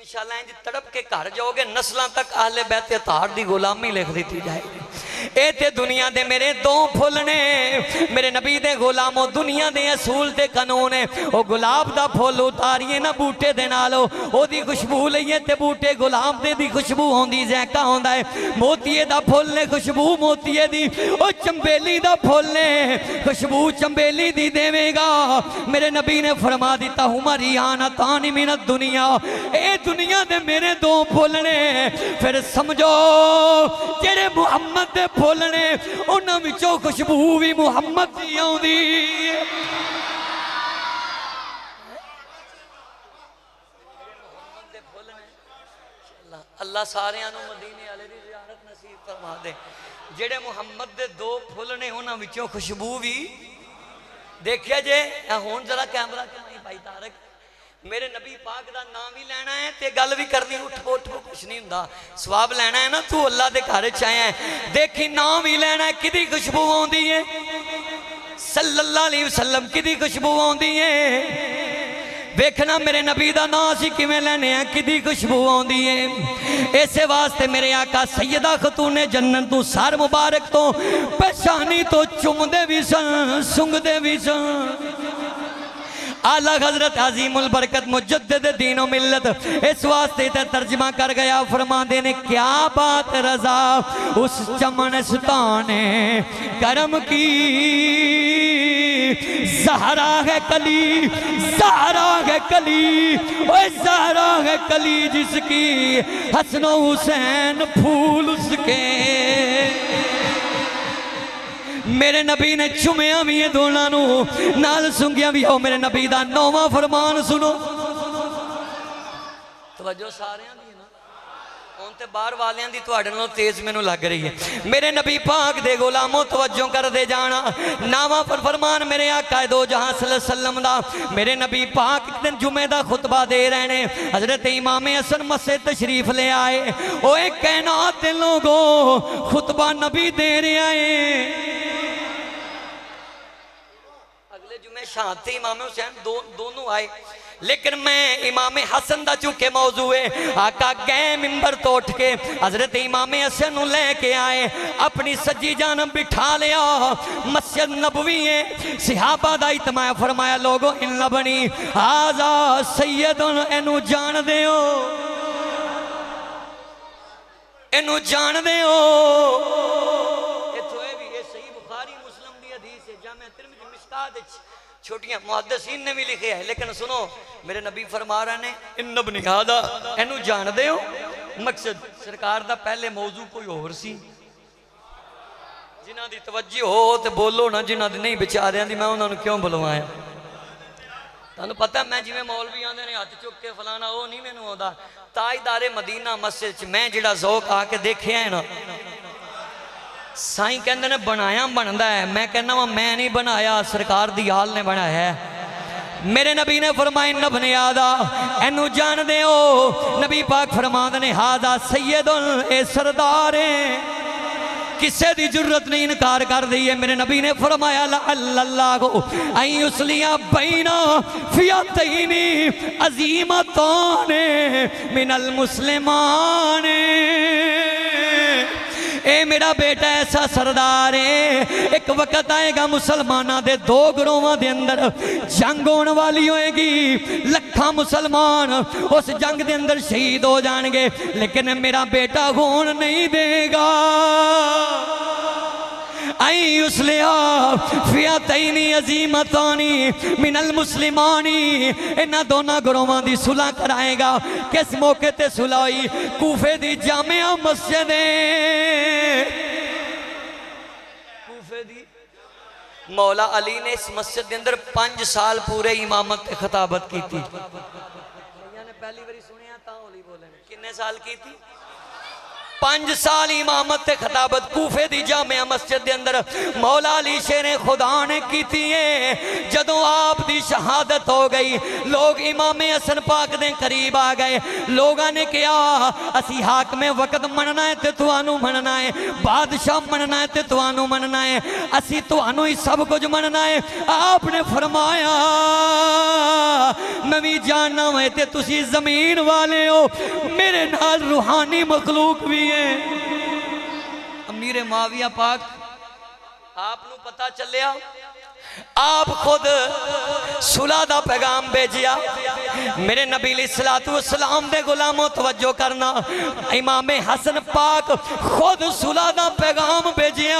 इंशाअल्लाह इंज तड़प के घर जाओगे, नस्लों तक आहले बैत अतार दी गुलामी लिख दी जाएगी। ए ते दुनिया दे मेरे दो फुल ने, मेरे नबी दे गुलामों, दुनिया दे असूल ते कानून है। ओ गुलाब दा फुल उतारिए ना बूटे दे नालों, ओदी खुशबू लईए ते बूटे गुलाब दे दी खुशबू होंदी, ज़ैका होंदा है। मोतिये दा फुल ने खुशबू मोतिये दी, ओ चंबेली दा फुल ने खुशबू चंबेली दी देवेगा। मेरे नबी ने फरमा दिता हुमरी आना तानी मिनत दुनिया, ए दुनिया दे मेरे दो फुल ने। फिर समझो जेड़े मुहम्मद दे फुल ने उन्हां विचों खुशबू भी मुहम्मद दी आउंदी। अल्लाह सारियां नूं मदीने वाले दी ज़ियारत नसीब फरमा दे। जेड़े मुहम्मद दे दो फुल ने उन्हां विचों खुशबू भी देखिए जे। हुण जरा कैमरा कमाई भाई तारक, मेरे नबी पाक का नाम भी लेना है ते गल भी करनी, उठो उठो कुछ नहीं हुंदा। सवाब लेना है ना, तू अल्लाह के घर च आया है, देखी नाम भी लेना है। किदी खुशबू आउंदी है सल्लल्लाहु अलैहि वसल्लम, किदी खुशबू आउंदी है। देखना मेरे नबी का नाम असीं किवें लैने आ, किदी खुशबू आउंदी है। इसे वास्ते मेरे आका सैयदा खतूने जन्नत तू सर मुबारक तो पेशानी तो चुमदे भी सन, सुंगदे भी सन। आला हजरत अजीमुल बरकत मुजद्दिद दीनो मिल्लत इस वास्ते तर्जमा कर गया, फरमाते ने क्या बात रजा उस चमन सुताने करम की, ज़हरा है कली, ज़हरा है कली, ओए ज़हरा है कली जिसकी हसनो हुसैन फूल उसके। मेरे नबी ने चुमिया भी है दोनों नाल सुंगिया भी। हो मेरे नबी का नौवां फरमान सुनो, तवज्जो सारियां दी ना, हुण ते बाहर वालियां दी तुहाडे नालों तेज मैनूं लग रही है। मेरे नबी पाक दे गुलामों तवज्जो कर दे जाना। नावां पर फरमान मेरे आका दो जहां सल्लल्लाहु अलैहि वसल्लम दा। मेरे नबी पाक एक दिन जुमे दा खुतबा दे रहे ने, हजरत इमाम हसन मस्जिद तशरीफ ले आए। ओए कायनात दे लोगो खुतबा नबी दे रहा है। शांति इमाम हुसैन दोनों आए, लेकिन मैं इमाम हसन दा चुके मौजू है। आका गए मिंबर तो उठ के हजरत इमाम हसन नूं लेके आए, अपनी सज्जी जानब बिठा लिया। मस्जिद नबवी है, सिहाबा दा इत्मा फरमाया लोगो इन लबनी आजा सैयदुन, एनू जान दे हो, एनू जान दे हो। इत्थों भी ये सही बुखारी मुस्लिम दी हदीस है, जामे तिरमिज़ी मिशकात छोटियां मुहद्दिसीन ने भी लिखे है। लेकिन सुनो मेरे नबी फरमा रहे ने इन बनी हादा, एनू जान दे हो। मकसद सरकार दा पहले मौजू कोई होर सी, जिन्हां दी तवज्जो हो तो बोलो ना, जिन्हां दी नहीं बेचारियां दी मैं उन्हां नूं क्यों बुलवाया। तुहानूं पता मैं जिवें मौलवी आंदे ने हथ चुक के फलाना, वो नहीं मैनूं आउंदा। ताजदारे मदीना मस्जिद च मैं जिहड़ा ज़ौक आके देखिया है ना, साईं कहते ने बनाया बनता है, मैं कहना वा मैं नहीं बनाया, सरकार दी आल ने बनाया है। मेरे नबी ने फरमाया नबने आदा, एनू जान दे हो। नबी पाक फरमाते ने हादा सैयदुल, ए सरदार है, किसे दी जरूरत नहीं इनकार कर दी है। मेरे नबी ने फरमाया अल्लाह आई उसलिया बैना फियतैनी अजीमतान मिनल मुस्लिमान। ए मेरा बेटा ऐसा सरदार है, एक वक्त आएगा मुसलमाना दे दो ग्रोहां दे अंदर जंग होने वाली होएगी, लखा मुसलमान उस जंग दे अंदर शहीद हो जाएंगे, लेकिन मेरा बेटा होने नहीं देगा। आई उसलिया फियतैनी अजीमतानी मिनल मुस्लिमानी, इन्हां दोनों ग्रोहां दी सुलह कराएगा। किस मौके ते सुलह हुई? कूफे दी जामिया मस्जिद, कूफे दी मौला अली ने इस मस्जिद के अंदर 5 साल पूरे इमामत ते खिताबत की थी। ने पहली बारी सुनिया ता होली बोले किन्ने साल की थी? 5 साल इमामत ते खिताबत कूफे दी जामिया मस्जिद दे अंदर मौला अली शेरे खुदा ने की है। जदों आप दी शहादत हो गई, लोग इमाम हसन पाक दे करीब आ गए। लोगों ने कहा असी हाकमे वक्त मनना है ते तुहानू मनना है, बादशाह मनना है ते तुहानू मनना है, असी तुहानू ही सब कुछ मनना है। आपने फरमाया मैं भी जानना है ते तुसी जमीन वाले हो, मेरे नाल रूहानी मखलूक भी है। अमीर मुआविया पाक आपनू पता चलिया, आप खुद सुलह दा पैगाम भेजिया। मेरे नबी अलैहिस्सलातु वस्सलाम दे गुलामों तवज्जो करना, इमाम हसन पाक खुद सुलह दा पैगाम भेजिया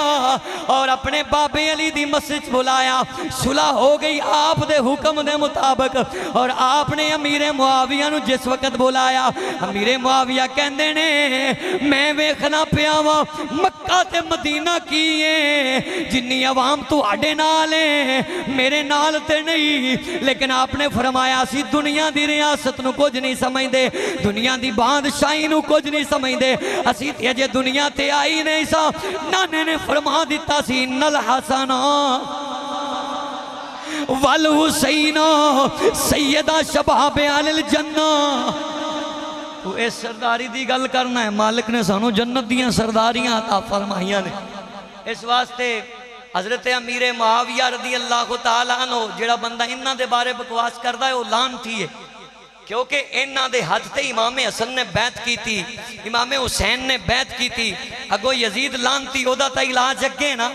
और अपने बाबे अली दी मस्जिद बुलाया। सुलह हो गई आप दे हुक्म दे मुताबिक और आपने अमीर मुआविया नू जिस वक्त बुलाया, अमीर मुआविया कहंदे ने मैं वेखना पिया वा मक्का ते मदीना की है, जिन्नी अवाम तुहाडे नाल है मेरे नाल ते नहीं। लेकिन आपने फरमाया सी दुनिया दी रियासत नू कुछ नहीं समझदे, दुनिया दी बादशाही नू कुछ नहीं समझदे, असी ते अजे दुनिया ते आई नहीं सा। नाने ने फरमा दिता सी नल हसना वल हुसैन सैयदा शबाब अल जन्ना। तू इस सरदारी दी गल करना है, मालिक ने सानू जन्नत दियां सरदारियां अता फरमाइयां ने। इस वास्ते हजरत अमीर मुआविया रदी अल्लाह तआला अन्हु जेड़ा बंदा इन्हां दे बारे बकवास करदा है वो लानती है, क्योंकि इन्हां दे हथ ते इमाम हसन ने बैत की थी, इमाम हुसैन ने बैत की थी। अगो यजीद लानती ओदा ता इलाज अगे ना।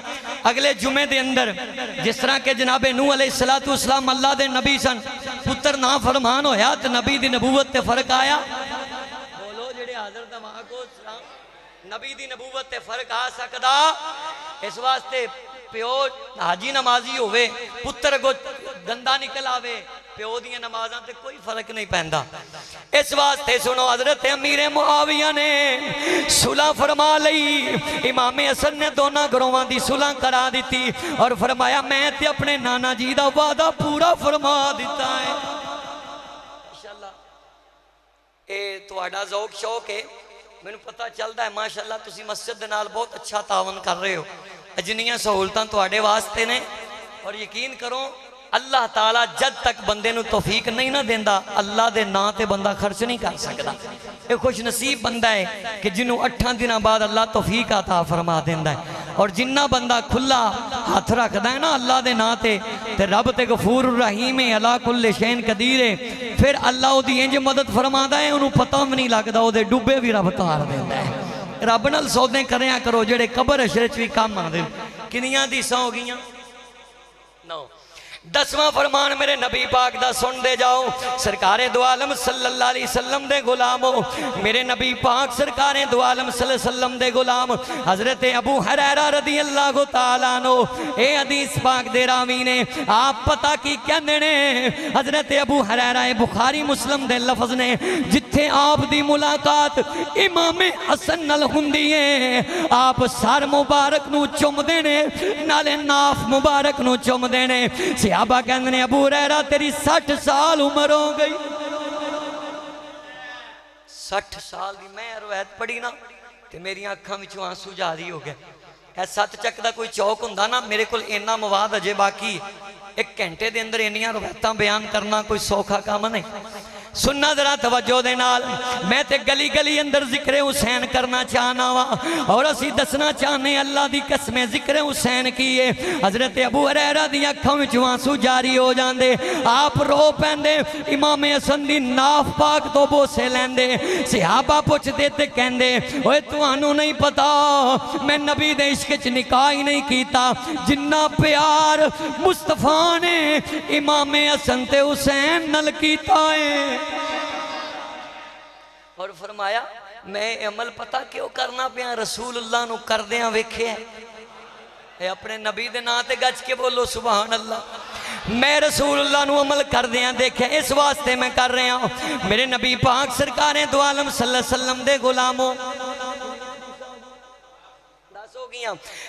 अगले जुमे दे अंदर जिस तरह के जनाबे नूह अलैहिस्सलातु वस्सलाम अल्लाह दे नबी सन, पुत्र ना फरमान होया ते नबी दी नबूवत ते फर्क आया। बोलो जेड़े हाजिर दमाग हो नबी दी नबूवत ते फर्क आ सकदा। इस वास्ते प्यो हाजी नमाजी होवे, पुत्र को गंदा निकल आवे, प्यो दी नमाज़ां ते कोई फर्क नहीं पैंदा। इस वास्ते सुनो हजरत अमीर मुआविया ने सुलह फरमा लई। इमाम हसन ने दोनों गरोहां दी सुलह करा दी और फरमाया मैं ते अपने नाना जी दा वादा पूरा फरमा दिता है। माशाअल्लाह ये तुहाडा ज़ौक शौक है, मैनू पता चलता है माशाअल्लाह तुसी मस्जिद दे नाल बहुत अच्छा तावन कर रहे हो। जिन्नियां सहूलतां तुहाडे वास्ते ने और यकीन करो अल्लाह ताला जद तक बंदे नू तौफीक नहीं ना देंदा, अल्लाह दे नां ते बंदा खर्च नहीं कर सकता। ये खुश नसीब बंदा है कि जिन्हों 8 दिनों बाद अल्लाह तौफीक अता फरमा देंदा है। और जिन्ना बंदा खुला हाथ रखदा है ना अल्लाह दे नां ते रब ते गफूर रहीम है, अला कुल्ले शैन कदीर है, फिर अल्लाह ओदी इंज मदद फरमादा है उन्होंने पता भी नहीं लगता, ओदे डुबे भी रब तार देंदा है। रब नाल सौदे करया करो जेड़े कबर अशरे च भी काम आंदे। किनियां दीसां हो गईयां 9। 10वां फरमान मेरे नबी पाक दा सुन दे जाओ। सरकारे दो आलम सल्लल्लाहु अलैहि वसल्लम दे गुलामो, मेरे नबी पाक सरकारे दो आलम सल्लल्लाहु अलैहि वसल्लम दे गुलाम हजरत अबू हुरैरा रदी अल्लाह तआला अन्हु ए हदीस पाक दे रावी ने आप पता की कहंदे ने। हजरत अबू हुरैरा बुखारी मुस्लिम दे लफ्ज ने जिथे आप दी मुलाकात इमाम हसन नाल हुंदी है, आप सर मुबारक नू चुमदे ने नाले नाफ मुबारक नू चुमदे ने। सहाबा कहंदे ने अबू हुरैरा तेरी 60 साल उम्र हो गई। 60 साल की मैं रवायत पढ़ी ना तो मेरी अखां विचों आंसू जारी हो गए। ऐ 7 चक का कोई चौक हुंदा ना, मेरे को इन्ना मवाद अजे बाकी 1 घंटे के अंदर इन्नियां रवायतां बयान करना कोई सौखा काम नहीं। सुनना जरा तवज्जो दे नाल, मैं ते गली गली अंदर जिक्र हुसैन करना चाहना वा और असी दसना चाहने अल्लाह दी कसमें जिक्र हुसैन की है। हजरत अबू हुरैरा दी अखां विचों आंसू जारी हो जांदे, आप रो पैंदे, इमाम हसन दी नाफ पाक तो बोसे लैंदे। सहाबा पुछदे ते कहंदे ओए तुहानू नहीं पता मैं नबी दे इश्क च निकाह ही नहीं कीता जिन्ना प्यार मुस्तफा ने इमाम हसन ते हुसैन नाल कीता है। और फरमाया मैं अमल पता क्यों करना पिया रसूलुल्लाह नू करदियां वेखिया। अपने नबी दे नां ते गज के बोलो सुभान अल्लाह। मैं रसूलुल्लाह नू अमल करदियां देखिया, इस वास्ते मैं कर रहा हूं। मेरे नबी पाक सरकारे दो आलम सल्लल्लाहु अलैहि वसल्लम दे गुलामो 10 हो गई।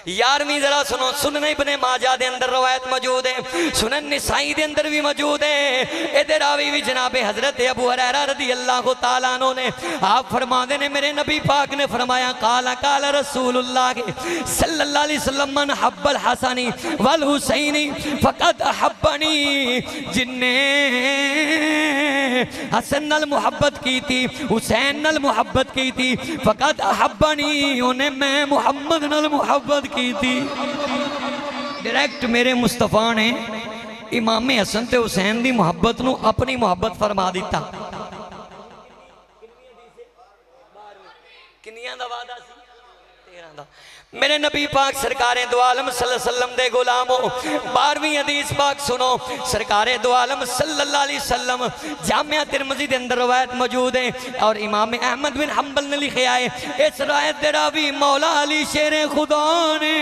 11वीं जरा सुनो, सुनन इब्ने माजा दे अंदर रवायत मौजूद है, सुनन निसाई दे अंदर भी मौजूद है। इधर रावी भी जनाब हजरत अबू हुरैरा रदी अल्लाह तआला अन्हु ने आप फरमाते ने मेरे नबी पाक ने फरमाया काला काला रसूलुल्लाह सल्लल्लाहु अलैहि वसल्लम मन हब्बल हसनी वल हुसैनी फकद अहब्बनी, जिन्ने हसन नाल मुहब्बत की थी, हुसैन नाल मुहब्बत की थी, फकद अहब्बनी, उन्हें मैं मुहम्मद नाल मुहब्बत की थी। डायरेक्ट मेरे मुस्तफा ने इमाम हसन ते हुसैन दी मुहब्बत नू अपनी मुहब्बत फरमा दिता। किन्नियां दा वादा सी? 13 दा। मेरे नबी पाक सरकारे दो आलम सल्लल्लाहु अलैहि वसल्लम दे गुलामो 12वीं हदीस पाक सुनो। सरकारे दो आलम सल्लल्लाहु अलैहि वसल्लम जामिया तिरमिज़ी दे अंदर रवायत मौजूद है और इमाम अहमद बिन हंबल ने लिखा है इस रवायत दे रावी मौला अली शेर खुदा ने।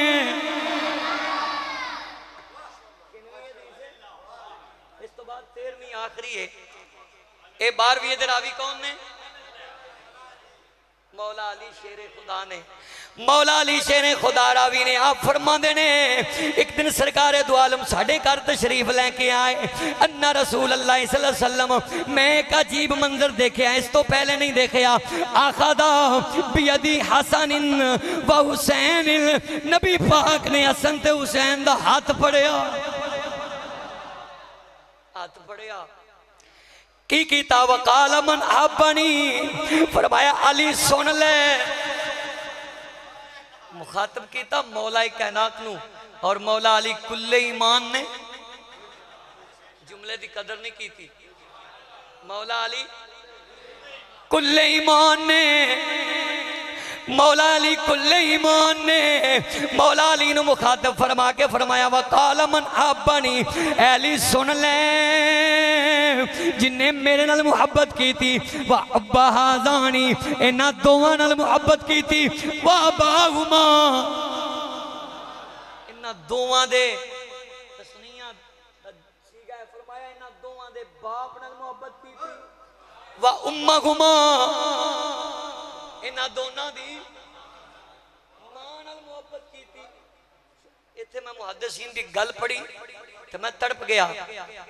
इस तो बाद 13वीं आखिरी है, ए 12वीं दे रावी कौन ने? मौला अली शेर खुदा ने। मौला अली शेर खुदा रावी ने आप फरमाते ने एक दिन सरकार दो आलम साढ़े घर तशरीफ लेके आए। अन्ना रसूल अल्लाह सल्लल्लाहु अलैहि वसल्लम मैं एक अजीब मंजर देखा, इस तो पहले नहीं देखा। आखादा बियदी हसन व हुसैन, नबी पाक ने हसन ते हुसैन दा हाथ फड़िया, हाथ फड़िया की कीता वकाल मन आबनी, फरमाया अली सुन ले। मुखातब कीता मौला कायनात नू और मौला अली कुल्ले ईमान ने जुमले दी कदर नहीं की थी। मौला अली कुल्ले ईमान ने, मौला अली कुल्ले ईमान ने मौला अली नु मुखातब फरमा के फरमाया वकाल मन आबनी, अली सुन ले जिन्ने मेरे नाल मुहब्बत की थी, वह अब्बा हाजानी इन्हां दोवां नाल मुहब्बत की थी, वह बाहुमा इन्हां दोवां दे तस्निया सीगा है, फरमाया इन्हां दोवां दे बाप नाल मुहब्बत की थी, वह उम्महुमा इन्हां दोनां दी मां नाल मुहब्बत की थी। इत्थे मैं मुहद्दिसीन दी गल पढ़ी तो मैं तड़प गया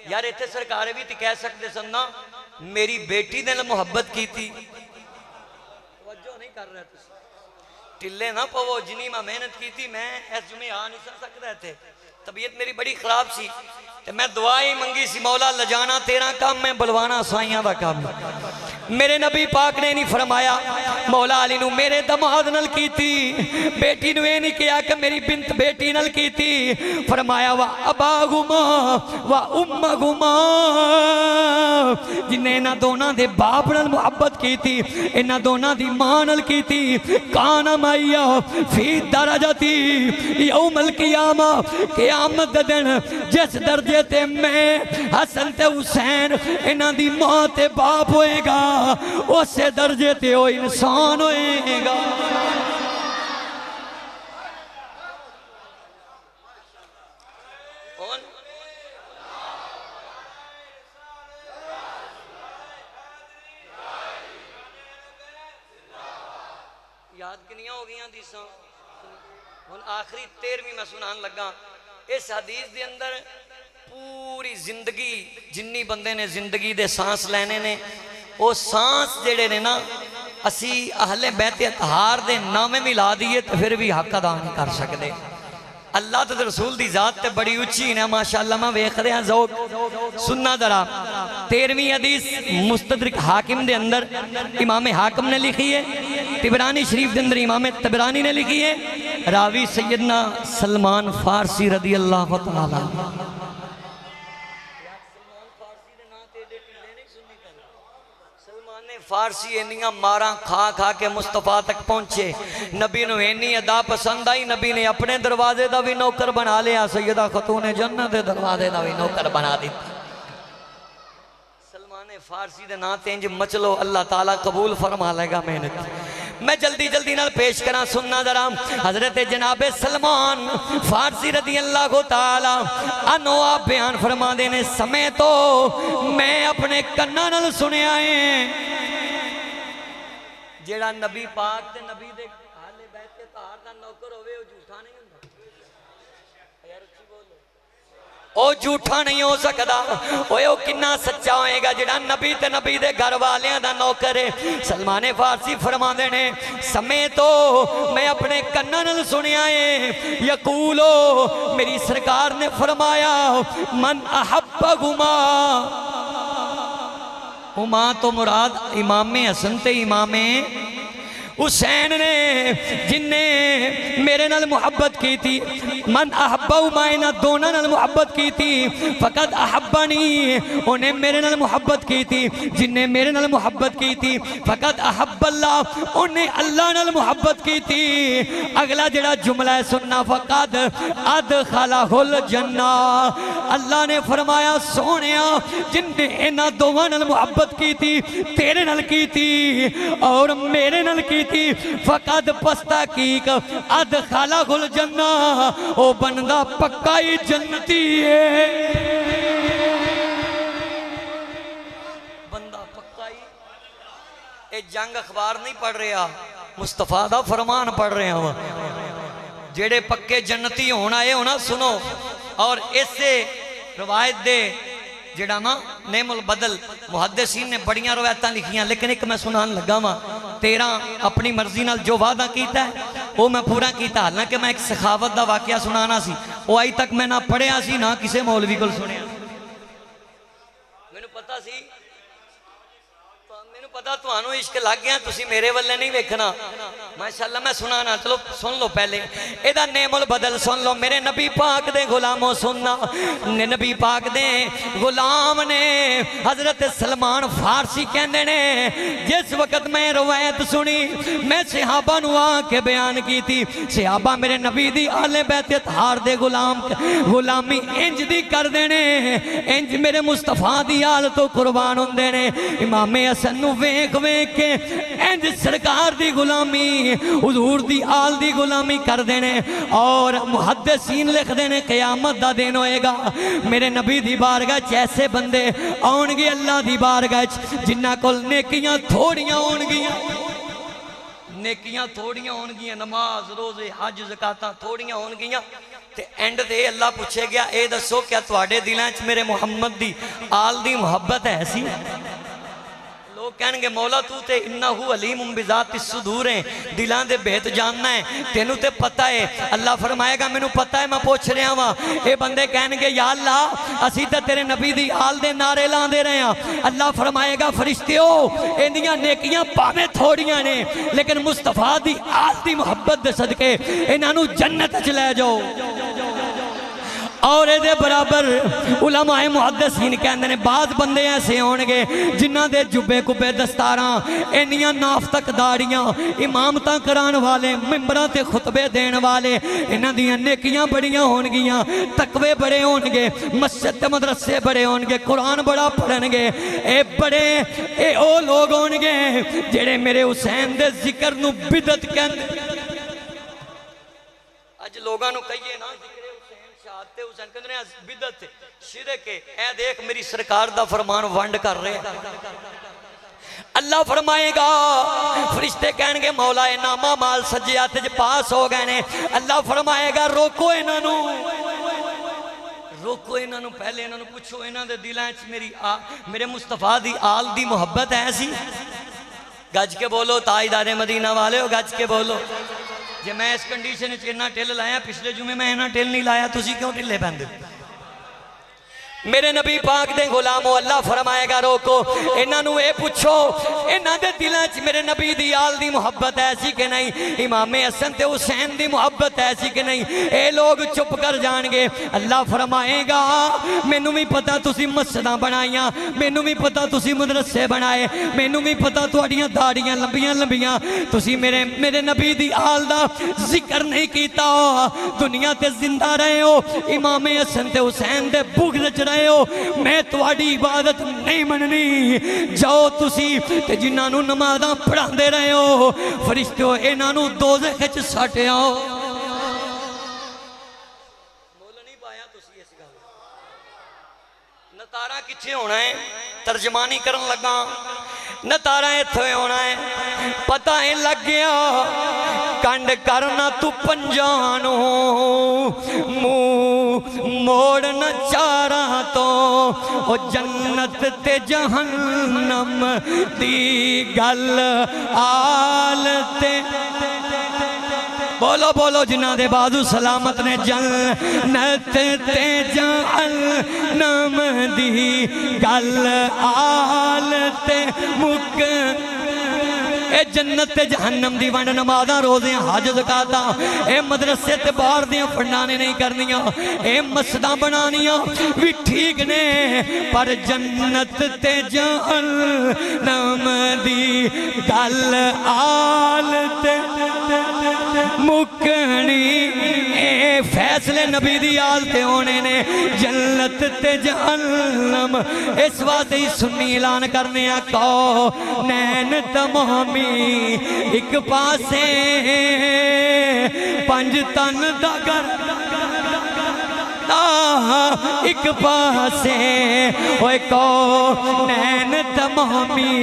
यार, इतने सरकार भी तो कह सकते सन ना मेरी बेटी ने मुहब्बत की थी। तवज्जो नहीं कर रहे तुम, टिल्ले ना पवो, जिनी मैं मेहनत की थी मैं इस जुमे आ नहीं सकता थे, तबीयत मेरी बड़ी खराब सी ते मैं दुआ ही मंगी सी मौला लजाना तेरा काम मैं बुलवाना साइयां दा काम। मेरे नबी पाक ने नहीं फरमाया मौला अली नू मेरे दमाद नल की थी, बेटी नू ये नहीं किया कि मेरी बिंत बेटी नल की थी, फरमाया वा अबा गुमा वा उम्मा गुमा, जिन्हें इन्हां दोनों दे बाप नाल मुहब्बत की थी, इन्हां दोनों दी मां नाल की थी। काना मैया फी दरजती यौमल क़ियामा, क़यामत दे दिन जिस दर्जे ते मैं हसन ते हुसैन इन्हां दी मां ते बाप होएगा उसे दर्जे ते वो इंसान होएगा। याद किनियां हो गई हदीसां, हुण आखिरी 13वीं मैं सुनान लगा। इस हदीस के अंदर पूरी जिंदगी जिन्नी बंदे ने जिंदगी दे सांस लेने ने वो सांस जेड़े ने ना असी अहले बैत अतहार दे नामे मिला दिए तो फिर भी हक अदा नहीं कर सकते। अल्लाह तो रसूल दी जात ते बड़ी उच्ची ने माशाअल्लाह। मैं वेख रहा ज़ौक सुनना जरा 13वीं हदीस मुस्तदरिक हाकिम दे अंदर इमाम हाकिम ने लिखी है, तिबरानी शरीफ के अंदर इमाम तिबरानी ने लिखी है, रावी सैयदना सलमान फारसी रदी अल्लाह तआला। फारसी इनिया मारा खा खा के मुस्तफा तक पहुंचे, नबी ने इन्नी अदा पसंद आई, नबी ने अपने दरवाजे का भी नौकर बना लिया, सैयदा खतून जन्नत के दरवाजे का भी नौकर बना दिता। सलमान फारसी के नाम ते इंज मचलो, अल्लाह ताला कबूल फरमा लेगा मेहनत। मैं जल्दी जल्दी नाल पेश करा सुनना जरा। हजरत जनाबे सलमान फारसी रदी अल्लाह ताला अनो आप बयान फरमा देने समय तो मैं अपने कन्ना नाल सुनिया है जेड़ा नबी पाक ते नबी दे अहले बैत ते तार दा नौकर होवे वो झूठा नहीं हुंदा यार अच्छी बोलो ओ झूठा नहीं हो सकता ओए ओ किन्ना सच्चा होएगा जिहड़ा नबी ते नबी दे घर वालियां दा नौकर है सलमान फारसी फरमांदे ने समय तो मैं अपने कन्नां नाल सुनिया है यकूलो मेरी सरकार ने फरमाया मन अहब्बहुमा हुमा तो मुराद इमाम हसन ते इमाम हुसैन ने जिन्ने मेरे नाल मुहब्बत की थी मन अहब्बहुमा इन्हां दोनों नाल मुहब्बत की थी फकत अहब्बनी उन्हें मेरे नाल मुहब्बत की थी जिन्ने मेरे नाल मुहब्बत की थी फकत अहब्बल्लाह उन्हें अल्लाह नाल मुहब्बत की थी अगला जेड़ा जुमला है सुनना फकद अदखलहुल जन्ना अल्लाह ने फरमाया सोनिया जिन्ने इन्हां दोवां नाल मुहब्बत की थी तेरे नाल की थी और मेरे नाल की थी फकद पस्ता की अदखलहुल जन्ना ओ बंदा पक्का ही जन्नती है बंदा पक्का ही ए जंग अखबार नहीं पढ़ रहा मुस्तफा दा फरमान पढ़ रहा वा जेड़े पक्के जन्नती होना है होना सुनो और इससे रवायत दे जेड़ा ना नेमुल बदल मुहद्दिसीन ने बड़ियां रवायतां लिखियां लेकिन एक मैं सुनान लगा वा तेरा अपनी मर्जी नाल जो वादा कीता है वो मैं पूरा किया हालांकि मैं एक सखावत का वाकया सुनाना सी वो अज तक मैं ना पढ़िया सी ना किसी मौलवी को सुनिया मैनू पता सी मैनू पता तुहानू इश्क लग गया तुसी मेरे वाले नहीं वेखना माशाअल्लाह मैं सुनाना चलो सुन लो पहले एदा नेमुल बदल सुन लो मेरे नबी पाक दे गुलामों सुनना नबी पाक दे गुलाम ने हजरत सलमान फारसी कहते ने जिस वक्त मैं रवायत सुनी मैं सहाबा नू आके बयान की थी सहाबा मेरे नबी दी आले बैत अतहार दे गुलामी इंज दी कर देने इंज मेरे मुस्तफा दी आल तो कुर्बान हुंदे ने इमाम हसन नू वेख वेख के इंज सरकार दी गुलामी हुजूर दी आल दी गुलामी कर देने और मुहद्दिसीन लिख देने क़यामत दा दिन होएगा मेरे नबी दी बारगाह च ऐसे बंदे आउणगे अल्लाह दी बारगाह च जिन्हां कोल नेकियां थोड़ियां होणगियां नेकियां थोड़ियां होणगियां नमाज रोजे हज ज़कातां थोड़ियां होणगियां ते एंड ते अल्लाह पूछेगा ए दसो क्या तुहाडे दिलां च मेरे मुहम्मद दी आल दी मुहब्बत है सी लोग कहेंगे मौला तू ते इन्नहु अलीम बिज़ाति सुदूर है दिलां दे भेत जानना है तेनू ते पता है अल्लाह फरमाएगा मैनू पता है मैं पूछ रहा वा ये बंदे कहेंगे या अल्लाह असी तो तेरे नबी दी आल दे नारे लांदे रहे हैं अल्लाह फरमाएगा फरिश्तियो इहदियां नेकियां भावें थोड़ियां ने लेकिन मुस्तफा दी आल दी मुहब्बत दे सदके इन्हां नू जन्नत च ले जाओ और ये बराबर उलमाए मुहद्दिसीन कहते हैं बाज बंदे ऐसे होंगे जिन्हां दे जुब्बे कुब्बे दस्तारां इन्नियां नाफ तक दाड़ियां इमामतां कराने वाले मिंबरां ते खुतबे देने वाले इन्हां दियां नेकियां बड़ियां होणगियां तकवे बड़े होणगे मस्जिद ते मदरसे बड़े होणगे कुरान बड़ा पढ़नगे ए बड़े ए ओ लोग होणगे जेड़े मेरे हुसैन दे जिक्र नू बिदत कहंदे अज लोगां नू कहिए ना बिदत शिरक ए देख मेरी सरकार दा फरमान वंड कर रहे अल्लाह फरमाएगा फरिश्ते कहेंगे मौला नामा माल सज्जे हथ च पास हो गए ने अल्लाह फरमाएगा रोको इन्हां नू रोको इन्हां नू पहले इन्हां नू पुछो इन्हां दे दिलां च मेरे मुस्तफा दी आल दी मुहब्बत है सी गज के बोलो ताजदारे मदीना वाले हो गज के बोलो जे मैं इस कंडीशन इन्ना टिल लाया पिछले जुमे मैं इन्ना टिल नहीं लाया तुसी क्यों ढिले पैंदे मेरे नबी पाक दे गुलामो अल्लाह फरमाएगा रोको इन्हां नू ए पुछो इन्हां दे दिलां च मेरे नबी दी आल दी मुहब्बत ऐसी कि नहीं इमाम हसन ते हुसैन दी मुहब्बत ऐसी कि नहीं ए लोग चुप कर जाएंगे अल्लाह फरमाएगा मैनू भी पता तुसी मस्जिदां बनाईयां मैनू भी पता तुसी मदरसे बनाए मैनू भी पता तुहाड़ियां दाड़ियां लंबियां लंबियां तुसी मेरे नबी दी आल दा जिक्र नहीं कीता दुनिया ते जिंदा रहे हो इमाम हसन ते हुसैन दे बुग़्ज़ च मैं तुहाडी इबादत नहीं मननी जाओ तुसी ते जिन्हां नू नमाज़ां पढ़ांदे रहे हो फरिश्ते इन्हां नू दोज़ख च सट आओ मुल नहीं पाया तुसी इस गल नतारा किथे होना है तर्जमानी करन लगा नतारा इत्थे आना है पता ही लग गया कंड करना तू पंजानू मुंह मोड़ना चारा तो ओ जन्नत ते जहन्नम दी गल आल ते बोलो बोलो जिन्हां दे बाजू सलामत ने जन्नत ते जहन्नम दी गल आल ते मुक ए जन्नत ते जहन्नम दी वंड नमाज़ां रोज़े हज ज़कात ए मदरसे ते बाहर दियां फंडाने नहीं करनियां ए मस्जिदां बनानियां भी ठीक ने पर जन्नत ते जहन्नम दी गल आल ते मुकनी ए फैसले नबी दी आल ते होने ने जन्नत ते जहन्नम इस वास्ते ही सुन्नी ऐलान करने आ कहो नैन तमामी एक पासे पंज तन दा घर एक पासे ओए को नैन तमामी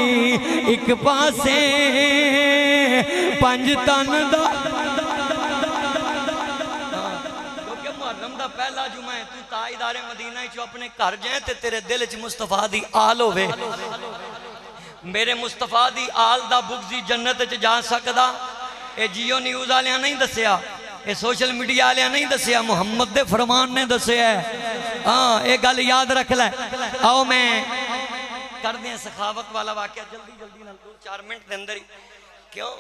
एक पासे पंज तन दा पहला जुमा है तू ताजदारे मदीना चो अपने घर जाए ते तेरे दिल च मुस्तफा दी आल होवे मेरे मुस्तफा दी आल दा बुग़्ज़ी जन्नत च जा सकदा ए जियो न्यूज़ वाले नहीं दसिया ए सोशल मीडिया वाले नहीं दसिया मुहम्मद दे फरमान ने दसिया हाँ ये गल याद रख लै आओ मैं कर दें सखावत वाला वाकया जल्दी जल्दी ना 2-4 मिनट के अंदर ही क्यों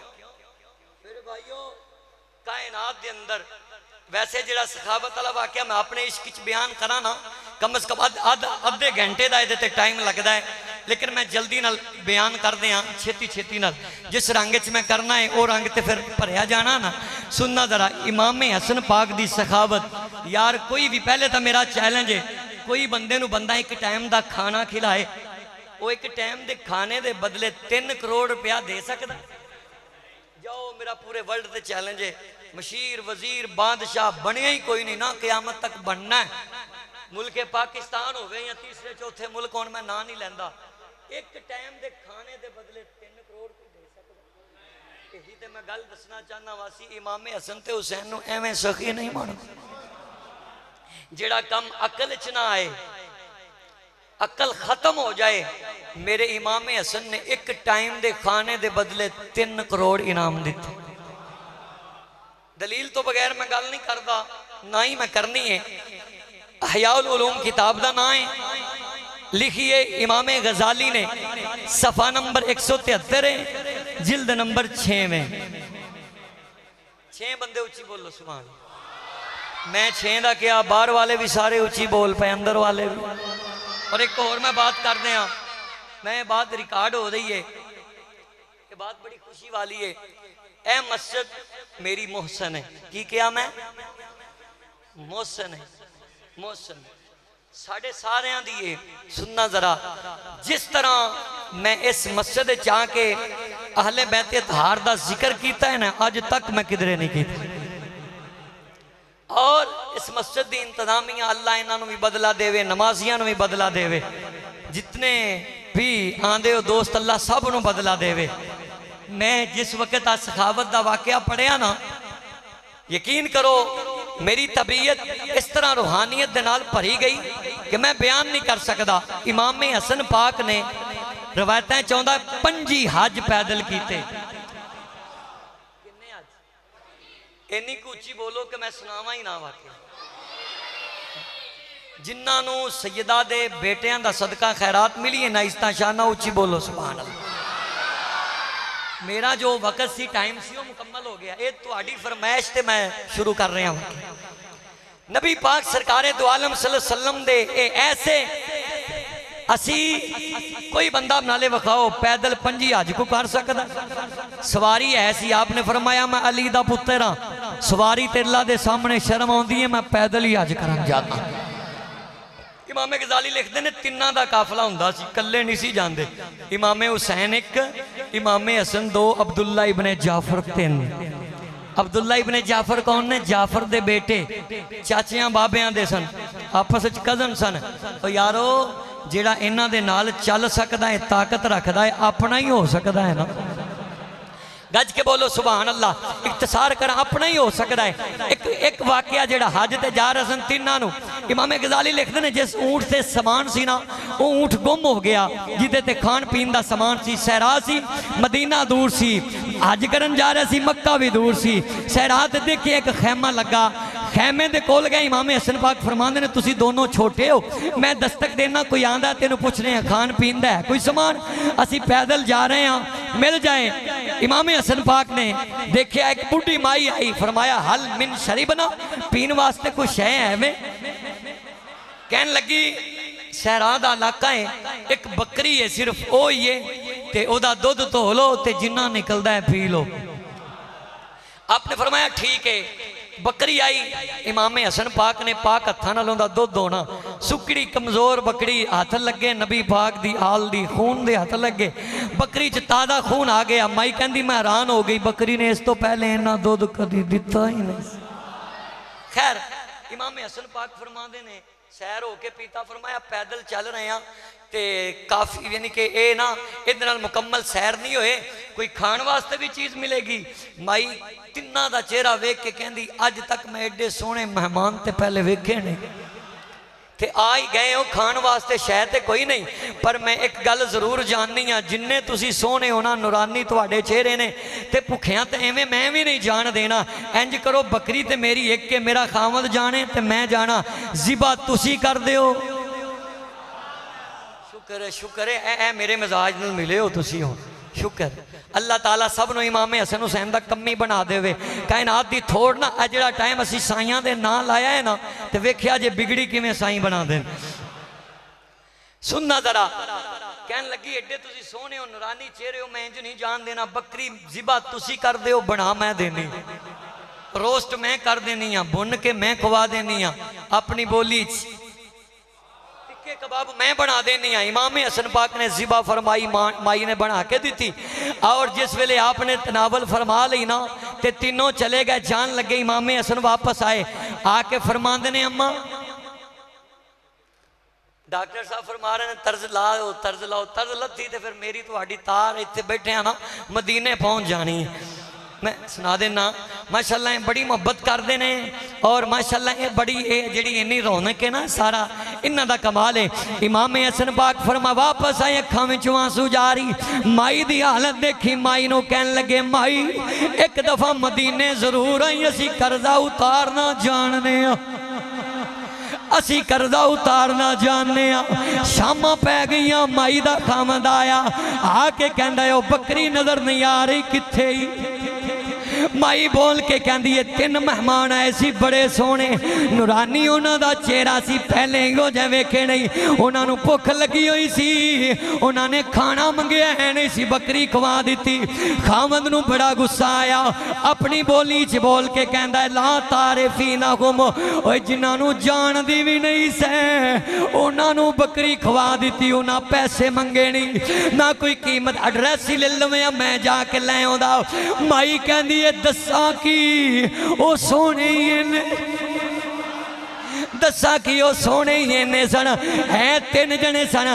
फिर भाइयों कायनात के अंदर वैसे जो सखावत वाला वाकया मैं अपने इश्क बयान करा ना कम अज कम अद्धे घंटे का ये टाइम लगता है लेकिन मैं जल्दी नाल बयान कर दिया छेती छेती नाल जिस रंग च मैं करना है वो रंग तो फिर भरिया जाना ना सुनना जरा इमाम हसन पाक दी सखावत यार कोई भी पहले तो मेरा चैलेंज है कोई बंदे नूं बंदा एक टाइम का खाना खिलाए वो एक टाइम के खाने के बदले 3 करोड़ रुपया दे सकता जाओ मेरा पूरे वर्ल्ड से चैलेंज है मशीर वजीर बादशाह बनिया ही कोई नहीं ना क्यामत तक बनना है मुल्क पाकिस्तान हो या तीसरे चौथे मुल्क होने मैं ना नहीं लैंदा एक टाइम के खाने के बदले 3 करोड़ कोई दे सकता यही तो मैं गल दसना चाहना वासी इमाम हसन ते हुसैन नूं एवें सखी नहीं मानो जेड़ा कम अकल च ना आए अकल खत्म हो जाए मेरे इमाम हसन ने एक टाइम के खाने के बदले 3 करोड़ इनाम दिते दलील तो बगैर मैं गल नहीं करता ना ही मैं करनी है हयाउल उलूम किताब का नाम है लिखिए इमाम गजाली ने सफ़ा नंबर 173 है जिल्द नंबर 6 में 6 बंदे उच्ची बोलो सुभान मैं 6 का क्या बाहर वाले भी सारे उच्ची बोल पे अंदर वाले भी और एक और मैं बात कर दिया मैं बात रिकॉर्ड हो रही है ये बात बड़ी खुशी वाली है ए मस्जिद मेरी मोहसन है की क्या मैं मोहसन है मोहसन साढ़े सारे दी सुनना जरा जिस तरह मैं इस मस्जिद चाह के अहले बैत अतहार का जिक्र किया है ना अज तक मैं किधरे नहीं किया और इस मस्जिद की इंतजामिया अल्लाह इन्हों भी बदला देवे नमाजिया भी बदला देवे जितने भी आंदे हो दोस्त अल्लाह सब नूं बदला देवे मैं जिस वक्त आ सखावत का वाकया पढ़िया ना यकीन करो मेरी तबीयत इस तरह रूहानियत के नाल भरी गई कि मैं बयान नहीं कर सकता इमाम हसन पाक ने रवायतें चाहता 5 हज पैदल किए इन्नी उच्ची बोलो कि मैं सुनावा ही ना वाकया जिन्होंने सैयदा दे बेटियां का सदका खैरात मिली है ना इज्जत शाना उच्ची बोलो सुभान अल्लाह मेरा जो वक्त सी टाइम सी वो मुकम्मल हो गया ये तुहाडी फरमाइश ते मैं शुरू कर रहा हूँ नबी पाक सरकार दो आलम सल्लल्लाहु अलैहि वसल्लम दे ऐसे असी कोई बंदा नाले विखाओ पैदल 5 हज को कर सकता सवारी है सी आपने फरमाया मैं अली दा पुत्र हाँ सवारी तेला दे सामने शर्म आउंदी है मैं पैदल ही हज करन जाता इमाम गजाली लिखते हैं 3 का काफिला हुंदा सी कल्ले नहीं सी जांदे इमाम हुसैन 1 इमाम हसन 2 अब्दुल्ला इब्ने जाफर 3 अब्दुल्ला इब्ने जाफर कौन ने जाफर दे बेटे चाचियां बाबियां दे सन आपस कजन सन तो यारो जिहड़ा इन्हां दे नाल चल सकदा है, ताकत रखदा है, अपना ही हो सकदा है ना। गज के बोलो सुभान अल्लाह। इख्तिसार कर अपना ही हो सकता है। एक वाकया जिहड़ा हज ते जा रहे सन तिन्हां नूं इमाम गजाली लिखते हैं, जिस ऊँट से समान सी ना वो ऊँट गुम हो गया, जिदे ते खान पीन का समान सी। सहरा सी, मदीना दूर सी, हज करन जा रहे सी, मक्का भी दूर सी। सहरा ते देखिए एक खैमा लगा, खैमे दे कोल गए। इमाम हसन पाक फरमांदे ने तुसी दोनों छोटे हो, मैं दस्तक देना, कोई आंदा तेन पूछने हैं खान पीन दा है कोई समान, असी पैदल जा रहे हैं मिल जाए। इमाम हसन पाक ने देखिया एक बुढ़ी माई आई, फरमाया हल मिन शरीबना, पीन वास्ते कुछ है एवें? कहन लगी सहरा दा इलाका है, एक बकरी है सिर्फ वो ही है, ते ओदा दुध धो लो ते जिन्ना निकलदा है पी लो। आपने फरमाया ठीक है। बकरी आई, इमाम हसन पाक ने पाक हत्थां नाल उहदा दुध धोना, सुकड़ी कमजोर बकरी हाथ लगे, नबी पाक दी आल दी खून दे हाथ लगे, बकरी च ताज़ा खून आ गया। माई कहंदी मैं हैरान हो गई, बकरी ने इस तो पहले इन्ना दुध कदी दिता ही नहीं। खैर इमाम हसन पाक फरमाते ने सैर होके पीता, फरमाया पैदल चल रहे हैं ते काफ़ी, यानी कि ये ना इहदे नाल मुकम्मल सैर नहीं होए, कोई खाण वास्ते भी चीज़ मिलेगी। माई तिन्ना दा चेहरा वेख के कहंदी अज तक मैं एडे सोहने मेहमान ते पहले वेखे नहीं, ते आ ही गए हो खाण वास्ते, शायद ते कोई नहीं, पर मैं एक गल जरूर जाननी हाँ, जिन्ने तुसी सोहने होना नूरानी तुहाडे चेहरे ने, ते भुखियां ते एवें मैं भी नहीं जान देना। इंज करो बकरी ते मेरी एक के मेरा खावद जाने ते मैं जाना, जिबा तुसी कर दिओ। शुक्र है, शुक्र है, ए मेरे मिजाज नाल मिले हो तुसी हो, शुक्र। अल्लाह ताला सब नूं इमाम हसन हुसैन दा कमी बना देवे। कायनात दी थोड़ ना अ जिहड़ा टाइम असी साइयां दे नां लाया है ना, ते वेख्या जे बिगड़ी किवें साईं बना देन। सुनना जरा, कहन लगी एडे तुसी सोहने हो, नूरानी चेहरे हो, मैं इंज नहीं जान देना, बकरी जिबा तुसी कर दे हो, बना मैं देनी, रोस्ट मैं कर देनी आ, भुन के मैं खवा देनी आ, अपनी बोली कबाब मैं बना देनी है। इमाम हसन पाक ने जिबा फरमाई, माई ने बना के दी थी, और जिस वेले आपने तनावल फरमा ली ना, ते तीनों चले गए, जान लगे। इमाम हसन वापस आए, आके फरमाते ने अम्मा, डॉक्टर साहब फरमा रहे हैं तर्ज लाओ, तर्ज लाओ, तर्ज लथी तो फिर मेरी तुहाडी तार इत्थे बैठे हैं ना, मदीने पहुंच जानी है। मैं सुना देना, माशाअल्लाह बड़ी मुहब्बत करते हैं, और माशाअल्लाह ये बड़ी जी इन्नी रौनक है ना, सारा इन्हों का कमाल है। इमाम हसन पाक फरमा वापस आए, अखां विचों आंसू जारी, माई की हालत देखी, माई नूं कहन लगे माई एक दफा मदीने जरूर आई, असी करजा उतारना जानने, असी करजा उतारना जानने। शामां पै गई, माई का खामद आया, आके कहंदा ओ बकरी नजर नहीं आ रही कित्थे ही। माई बोल के कहती है तीन मेहमान आए सी बड़े सोहने, नूरानी उन्हों का चेहरा सी, पहले इहो जिहा वेखे नहीं, उन्होंने भुख लगी हुई सी, उन्होंने खाना मंगया है नहीं सी, बकरी खवा दी। खावंद नूं बड़ा गुस्सा आया, अपनी बोली च बोल के कहंदा ला तारे फी ना गुम, जिन्होंने जानदी भी नहीं सै उन्होंने बकरी खवा दी, उन्हें पैसे मंगे नहीं ना कोई कीमत, एड्रैस ही ले लवे मैं जाके लै आउंदा। माई कहंदी दसा की ओ सोने ही दसा कि वो सोने ही इन्ने सन, है तीन जने सन।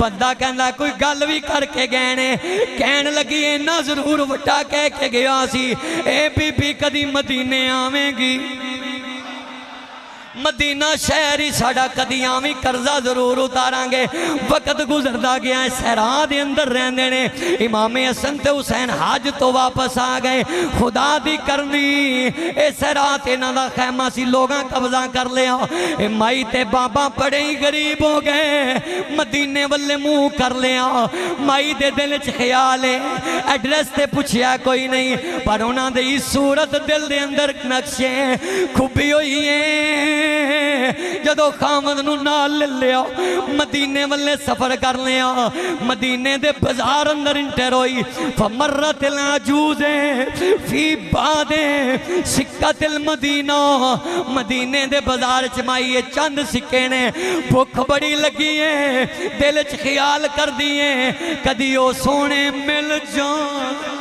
बंदा कहंदा कोई गल भी करके गए ने, कहन लगी इन्ना जरूर वड्डा कह के गया सी, ए बीबी कदी मदीने आवेंगी, मदीना शहर ही साडा, कदी आवी करजा जरूर उतारांगे। वक्त गुजरता गया, सहरा दे अंदर रहंदे ने। इमाम हसन ते हुसैन हज तो वापस आ गए, खुदा दी करनी ए सहरा ते इन्हां दा खैमा सी, लोगां कब्जा कर लिया। ए माई ते बाबा बड़े ही गरीब हो गए, मदीने वल्ले मुंह कर लिया। माई दे दिल च ख्याल है, एड्रैस ते पुछया कोई नहीं, पर उन्हां दी सूरत दिल दे अंदर नक्शे खुबी हुई है। जदों खामद नूं नाल ले लिया, मदीने वल्ले सफर कर लिया, मदीने दे बाजार अंदर इंटर होई, फमर्रतिल अजूज़े फी बादे सिक्कतिल मदीना, मदीने दे बाजार च माई चंद सिक्के ने, भुख बड़ी लगी है, दिल च ख्याल कर दिए कदी ओ सोने मिल जान।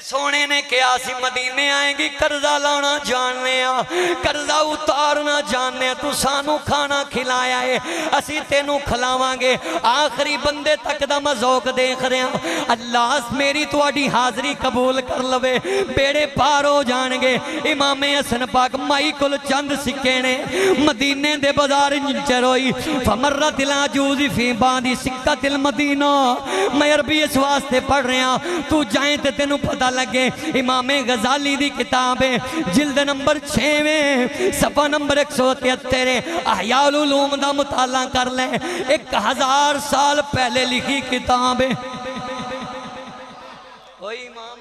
सोने ने कहा सी मदीने आएगी कर्जा लाना जानने आ, कर्जा उतारना जानने आ, तू सानू खाना खिलाया है असी तेनू खिलावांगे। आखिरी बंदे तक दा मैं ज़ौक देख रहा। अल्लाह मेरी तुहाडी हाज़री कबूल कर लवे, बेड़े पार हो जाणगे। इमामे हसन पाक माई कोल चंद सिक्के ने मदीने दे बाजार च रोई। फमर्रा तिला जूजी फी बादी सिक्का तिल मदीना। मैं अरबी इस वास्ते पढ़ रहा, तू जाए तो तेनू पता लगे। इमामे गजाली दी किताब है, जिल्द नंबर 6 सफ़ा नंबर 173 अहयाउल उलूम दा मुताला कर ले। 1000 साल पहले लिखी किताब है। इमाम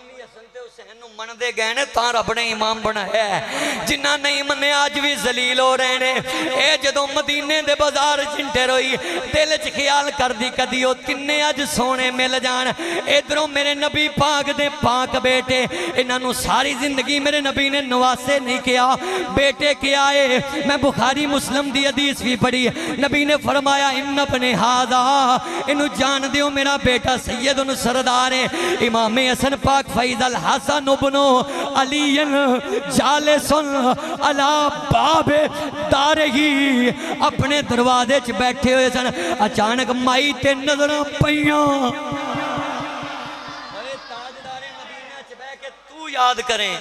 मनते गए ने ता रब ने इमाम बनाया है, जिन्ना नहीं मने अज भी जलील हो रहे ने। ये जदों मदीने दे बाजार चिंटे रोई दिल च ख्याल कर दी कदी ओ तिन्ने अज सोने मिल जान। इधरों मेरे नबी पाक दे पाक बेटे, इन्हों सारी जिंदगी मेरे नबी ने नवासे नहीं किया, बेटे क्या है। मैं बुखारी मुस्लिम दी हदीस भी पढ़ी, नबी ने फरमाया इन अपने हादा, इनू जान दियो मेरा बेटा सैयद सरदार है। इमामे हसन पाक फैज़ल हसन इब्नो अलीयन जालिसन अला बाबे दारही, अपने दरवाजे च बैठे हुए सन। अचानक माई ते नजर पईयां। ताजदारे मदीना च बैठ के तू याद करें,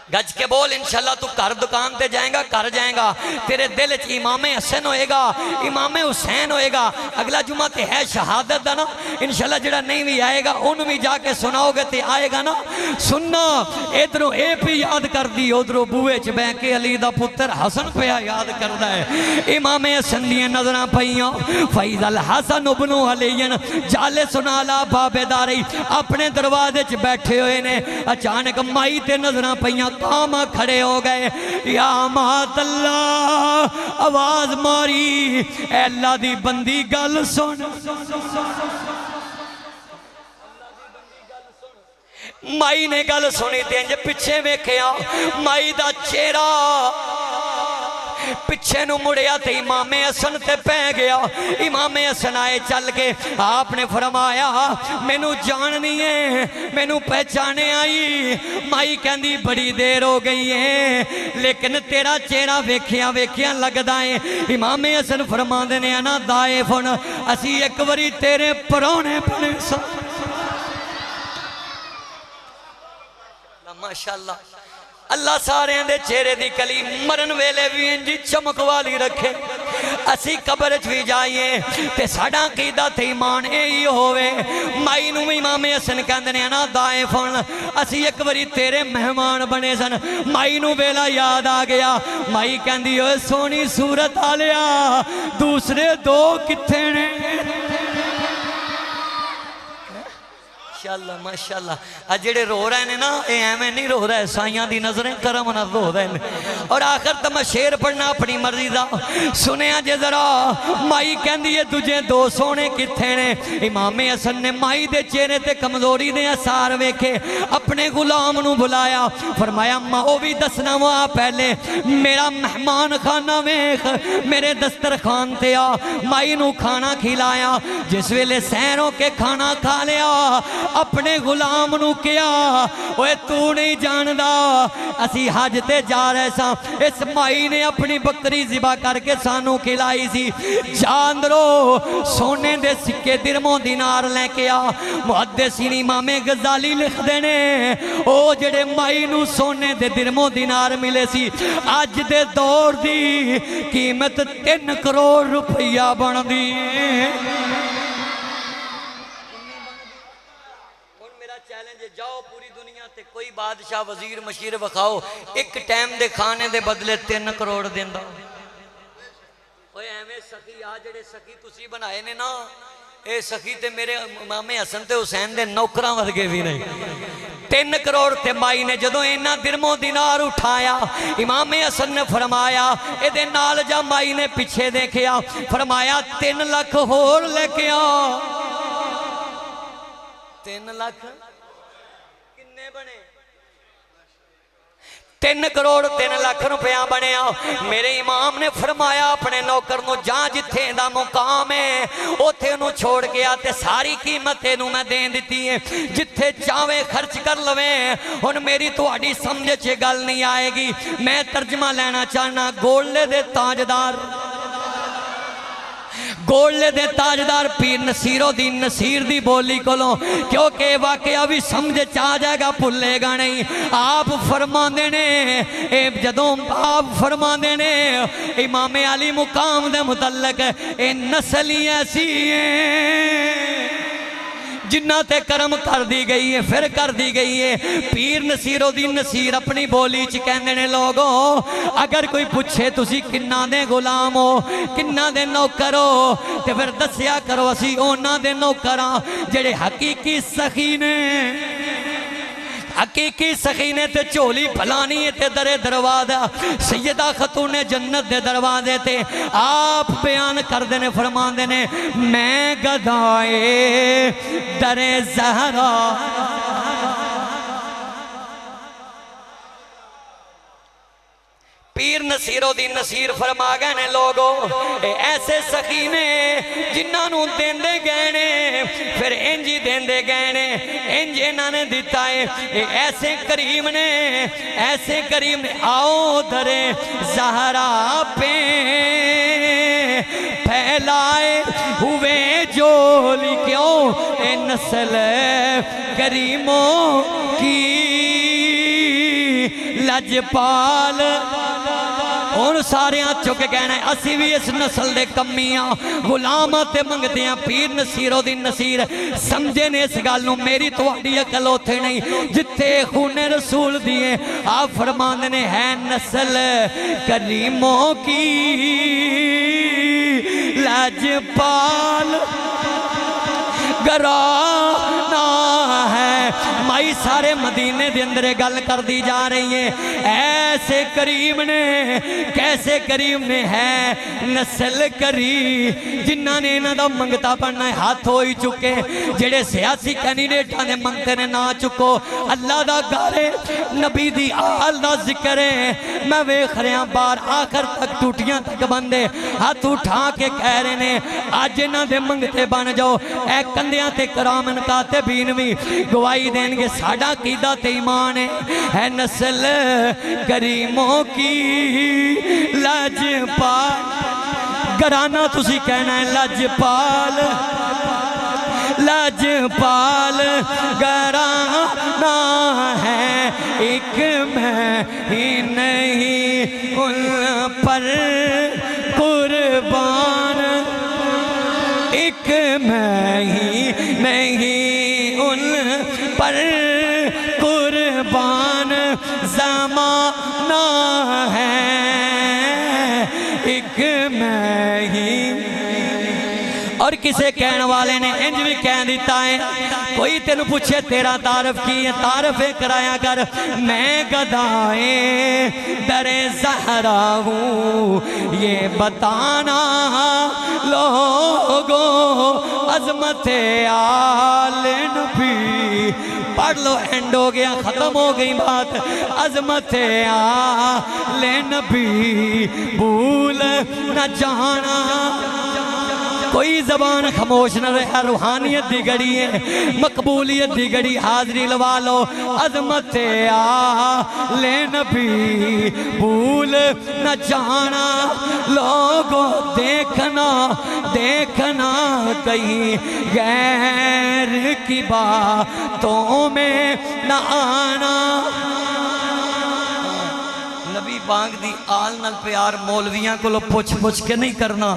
गज के बोल इंशाल्लाह तू घर दुकान ते जाएगा, घर जाएगा, तेरे दिल च इमामे हसन होएगा, इमामे हुसैन होएगा। अगला जुमा ते है शहादत दा ना, इंशाल्लाह जेड़ा नहीं भी आएगा उन्होंने भी जाके सुनाओगे ते आएगा ना। सुनना इधरों ए भी याद कर दी, उधरों बूहे च बह के अली दा पुत्र हसन पिया याद करदा है। इमामे हसन दियां नजरां पईयां। फैज़ल हसन इब्नो अलीयन जालिसन अला बाबेदारी, अपने दरवाजे च बैठे हुए ने। अचानक माई ते नजरां पईयां, काम खड़े हो गए। या मातल्ला आवाज मारी, अल्लाह दी बंदी गल सुन। माई ने गल सुनी ते इंज पिछे वेखिया, माई दा चेहरा पिछे नु मुड़िया ते इमामे हसन ते पै गया। इमामे हसन आए चल के, आपने फरमाया मैनू जाननी है, मैनू पहचाने आई। माई कहंदी बड़ी देर हो गई है, लेकिन तेरा चेहरा वेखिया वेखिया लगदा है। इमामे हसन फरमांदे ने ना दाएफ हुण असी एक बारी तेरे परौने बने सा। माशाअल्लाह, अल्लाह सारे दे चेहरे दी कली मरन वेले भी इंजी चमक वाली रखे। असी कबर च भी जाइए ते साडा अकीदा ते ईमान यही होवे। माई नूं इमामे हसन कहंदे ने ना दाएफ हुण असी एक बारी तेरे मेहमान बने सन। माई नूं वेला याद आ गया। माई कहंदी ओए सोहनी सूरत आलिया, दूसरे दो कित्थे ने? माशाअल्लाह माशाअल्लाह, आज जेड़े रो रहे हैं ना ये एवं नहीं रो रहे, साइयां दी नजरें करम ना रो रहे हैं। और आखिर तो मैं शेर पढ़ना अपनी मर्जी का सुनिया जे जरा। माई कहंदी है दूजे दो सोने कित्थे ने? इमामे हसन ने माई दे चेहरे ते कमजोरी दे आसार वेखे, अपने गुलाम नूं बुलाया, फरमाया मां ओ भी दसना वा पहले मेरा मेहमान खाना वेख, मेरे दस्तरखान ते आ। माई नूं खाना खिलाया, जिस वेले सैर होके खाना खा लिया, अपने गुलाम नूं कहा ओए तू नहीं जानदा असी हज ते जा रहे सा, इस माई ने अपनी बकरी ज़िबा करके सानू खिलाई सी। जांदरो सोने दे सिक्के दिरमों दिनार लेके आ। मुहद्दिसीन इमामे गजाली लिखदे ने ओ जेड़े माई नूं सोने दे दिरमों दिनार मिले सी, अज दे दौर दी कीमत 3 करोड़ रुपया बनदी। जाओ पूरी दुनिया ते कोई बादशाह वजीर मशीर विखाओ, एक टाइम दे खाने दे बदले 3 करोड़ देंदा। ओए एवें सखी आ जेड़े सखी तुसी बनाए ने ना, ये सखी ते मेरे इमामे हसन ते हुसैन दे नौकरां वर्गे भी नहीं। 3 करोड़ ते माई ने जदों इन्ना दिरमों दिनार उठाया, इमामे हसन ने फरमाया एदे नाल जा। माई ने पिछे देखिया, फरमाया 3 लाख होर लेके आ। 3 लाख बने 3 करोड़ 3 लाख रुपया बनया। मेरे इमाम ने फरमाया अपने नौकर नूं जा जिथे दा मुकाम है उथे उन्होंने छोड़ गया ते सारी कीमत इनू मैं दे दी है, जिथे चाहे खर्च कर लवे। हुण मेरी तुहाडी समझ च गल नहीं आएगी, मैं तर्जमा लेना चाहना। गोले दे ताजदार, गोले दे ताजदार पीर नसीरुद्दीन नसीर दी बोली कोलों, क्योंकि वाकया भी समझ आ जाएगा, भुलेगा नहीं। आप फरमाते ने जदों आप फरमाते ने इमाम अली मुकाम दे मुतल्लक ए नस्ल ही ऐसी है जिन्ना ते करम कर दी गई है, फिर कर दी गई है। पीर नसीरुद्दीन नसीर अपनी बोली च कहंदे ने लोगो अगर कोई पूछे तुसी किन्ना दे गुलाम हो, किन्ना दे नौकर हो, ते फिर दस्या करो असी उन्हां दे नौकर हां जेड़े हकीकी सखी ने। हकीकी सखी ने ते झोली फलानी है ते दरे दरवाजा सैयदा खतूने जन्नत दे दरवाजे ते आप बयान करते ने, फरमाते ने मैं गदाए दरे ज़हरा। पीर नसीरुद्दीन नसीर फरमा गए ने लोगो ऐसे सखी ने जिन्होंने देंदे गए ने फिर इंज ही देंदे गए ने, इंज इन्होंने दिता है। ऐसे करीम ने, ऐसे करीम ने आओ दरे ज़हरा पे फैलाए हुए जोली क्यों ए नस्ल करीमों की लजपाल। हुण सारे चुक के कहना असी भी इस नस्ल के कमी हाँ, गुलाम ते मंगते हैं। पीर नसीरुद्दीन नसीर समझे ने इस गल नूं, मेरी तुहाडी अकल उथे नहीं जिथे खूने रसूल दिए। आप फरमांदे ने है नस्ल करीमों की लजपाल घराना है। माई सारे मदीने दे अंदर गल कर दी जा रही है। ऐसे करीम ने, कैसे करीम ने है नस्ल करी जिन्हों ने इन्हों का मंगता बनना है हाथ हो ही चुके। जेड़े सियासी कैंडीडेटा ने मंगते ने ना चुको। अल्लाह का गारे नबी दी आल दा जिक्र है। मैं वेख रहा बार आखिर तक टूटियां तक बंदे हाथ उठा के कह रहे ने अज इन्हों के मंगते बन जाओ। ए कंधियां ते करामन कातिबीन भी गवाही देंगे साडा कीदा ते ईमान है नस्ल करीमों की लजपाल। घराना तुसी कहना है लजपाल, लजपाल घराना है। एक मैं ही नहीं उन पर कुर्बान, एक मैं ही नहीं उन पर कुर्बान ज़माना है। एक मैं ही। और किसे कहने वाले ने इंज भी कह दिता है, कोई तेन पूछे तेरा तारफ की है, तारफ कराया कर। मैं गदाए दरे ज़हरा हूँ ये बताना लोगो अज़मत आल नबी। पढ़ लो, एंड हो गया, खत्म हो गई बात। अज़मत आल नबी भूल न जाना। कोई जबान खामोश न रहा। रूहानियत दी घड़ी है, मकबूलियत दी घड़ी, हाजरी लवा लो। अज़मत आले नबी भूल न जाना लोगों देखना, देखना कहीं गैर की बातों में न आना। नबी पाक दी आल नाल प्यार मौलवियां को पुछ पुछ के नहीं करना।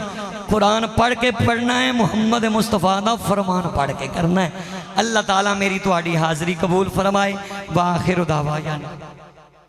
कुरान पढ़ के पढ़ना है, मुहम्मद मुस्तफ़ा दा फरमान पढ़ के करना है। अल्लाह ताला मेरी तुहाडी हाज़री कबूल फरमाए। वाखिर दावाना।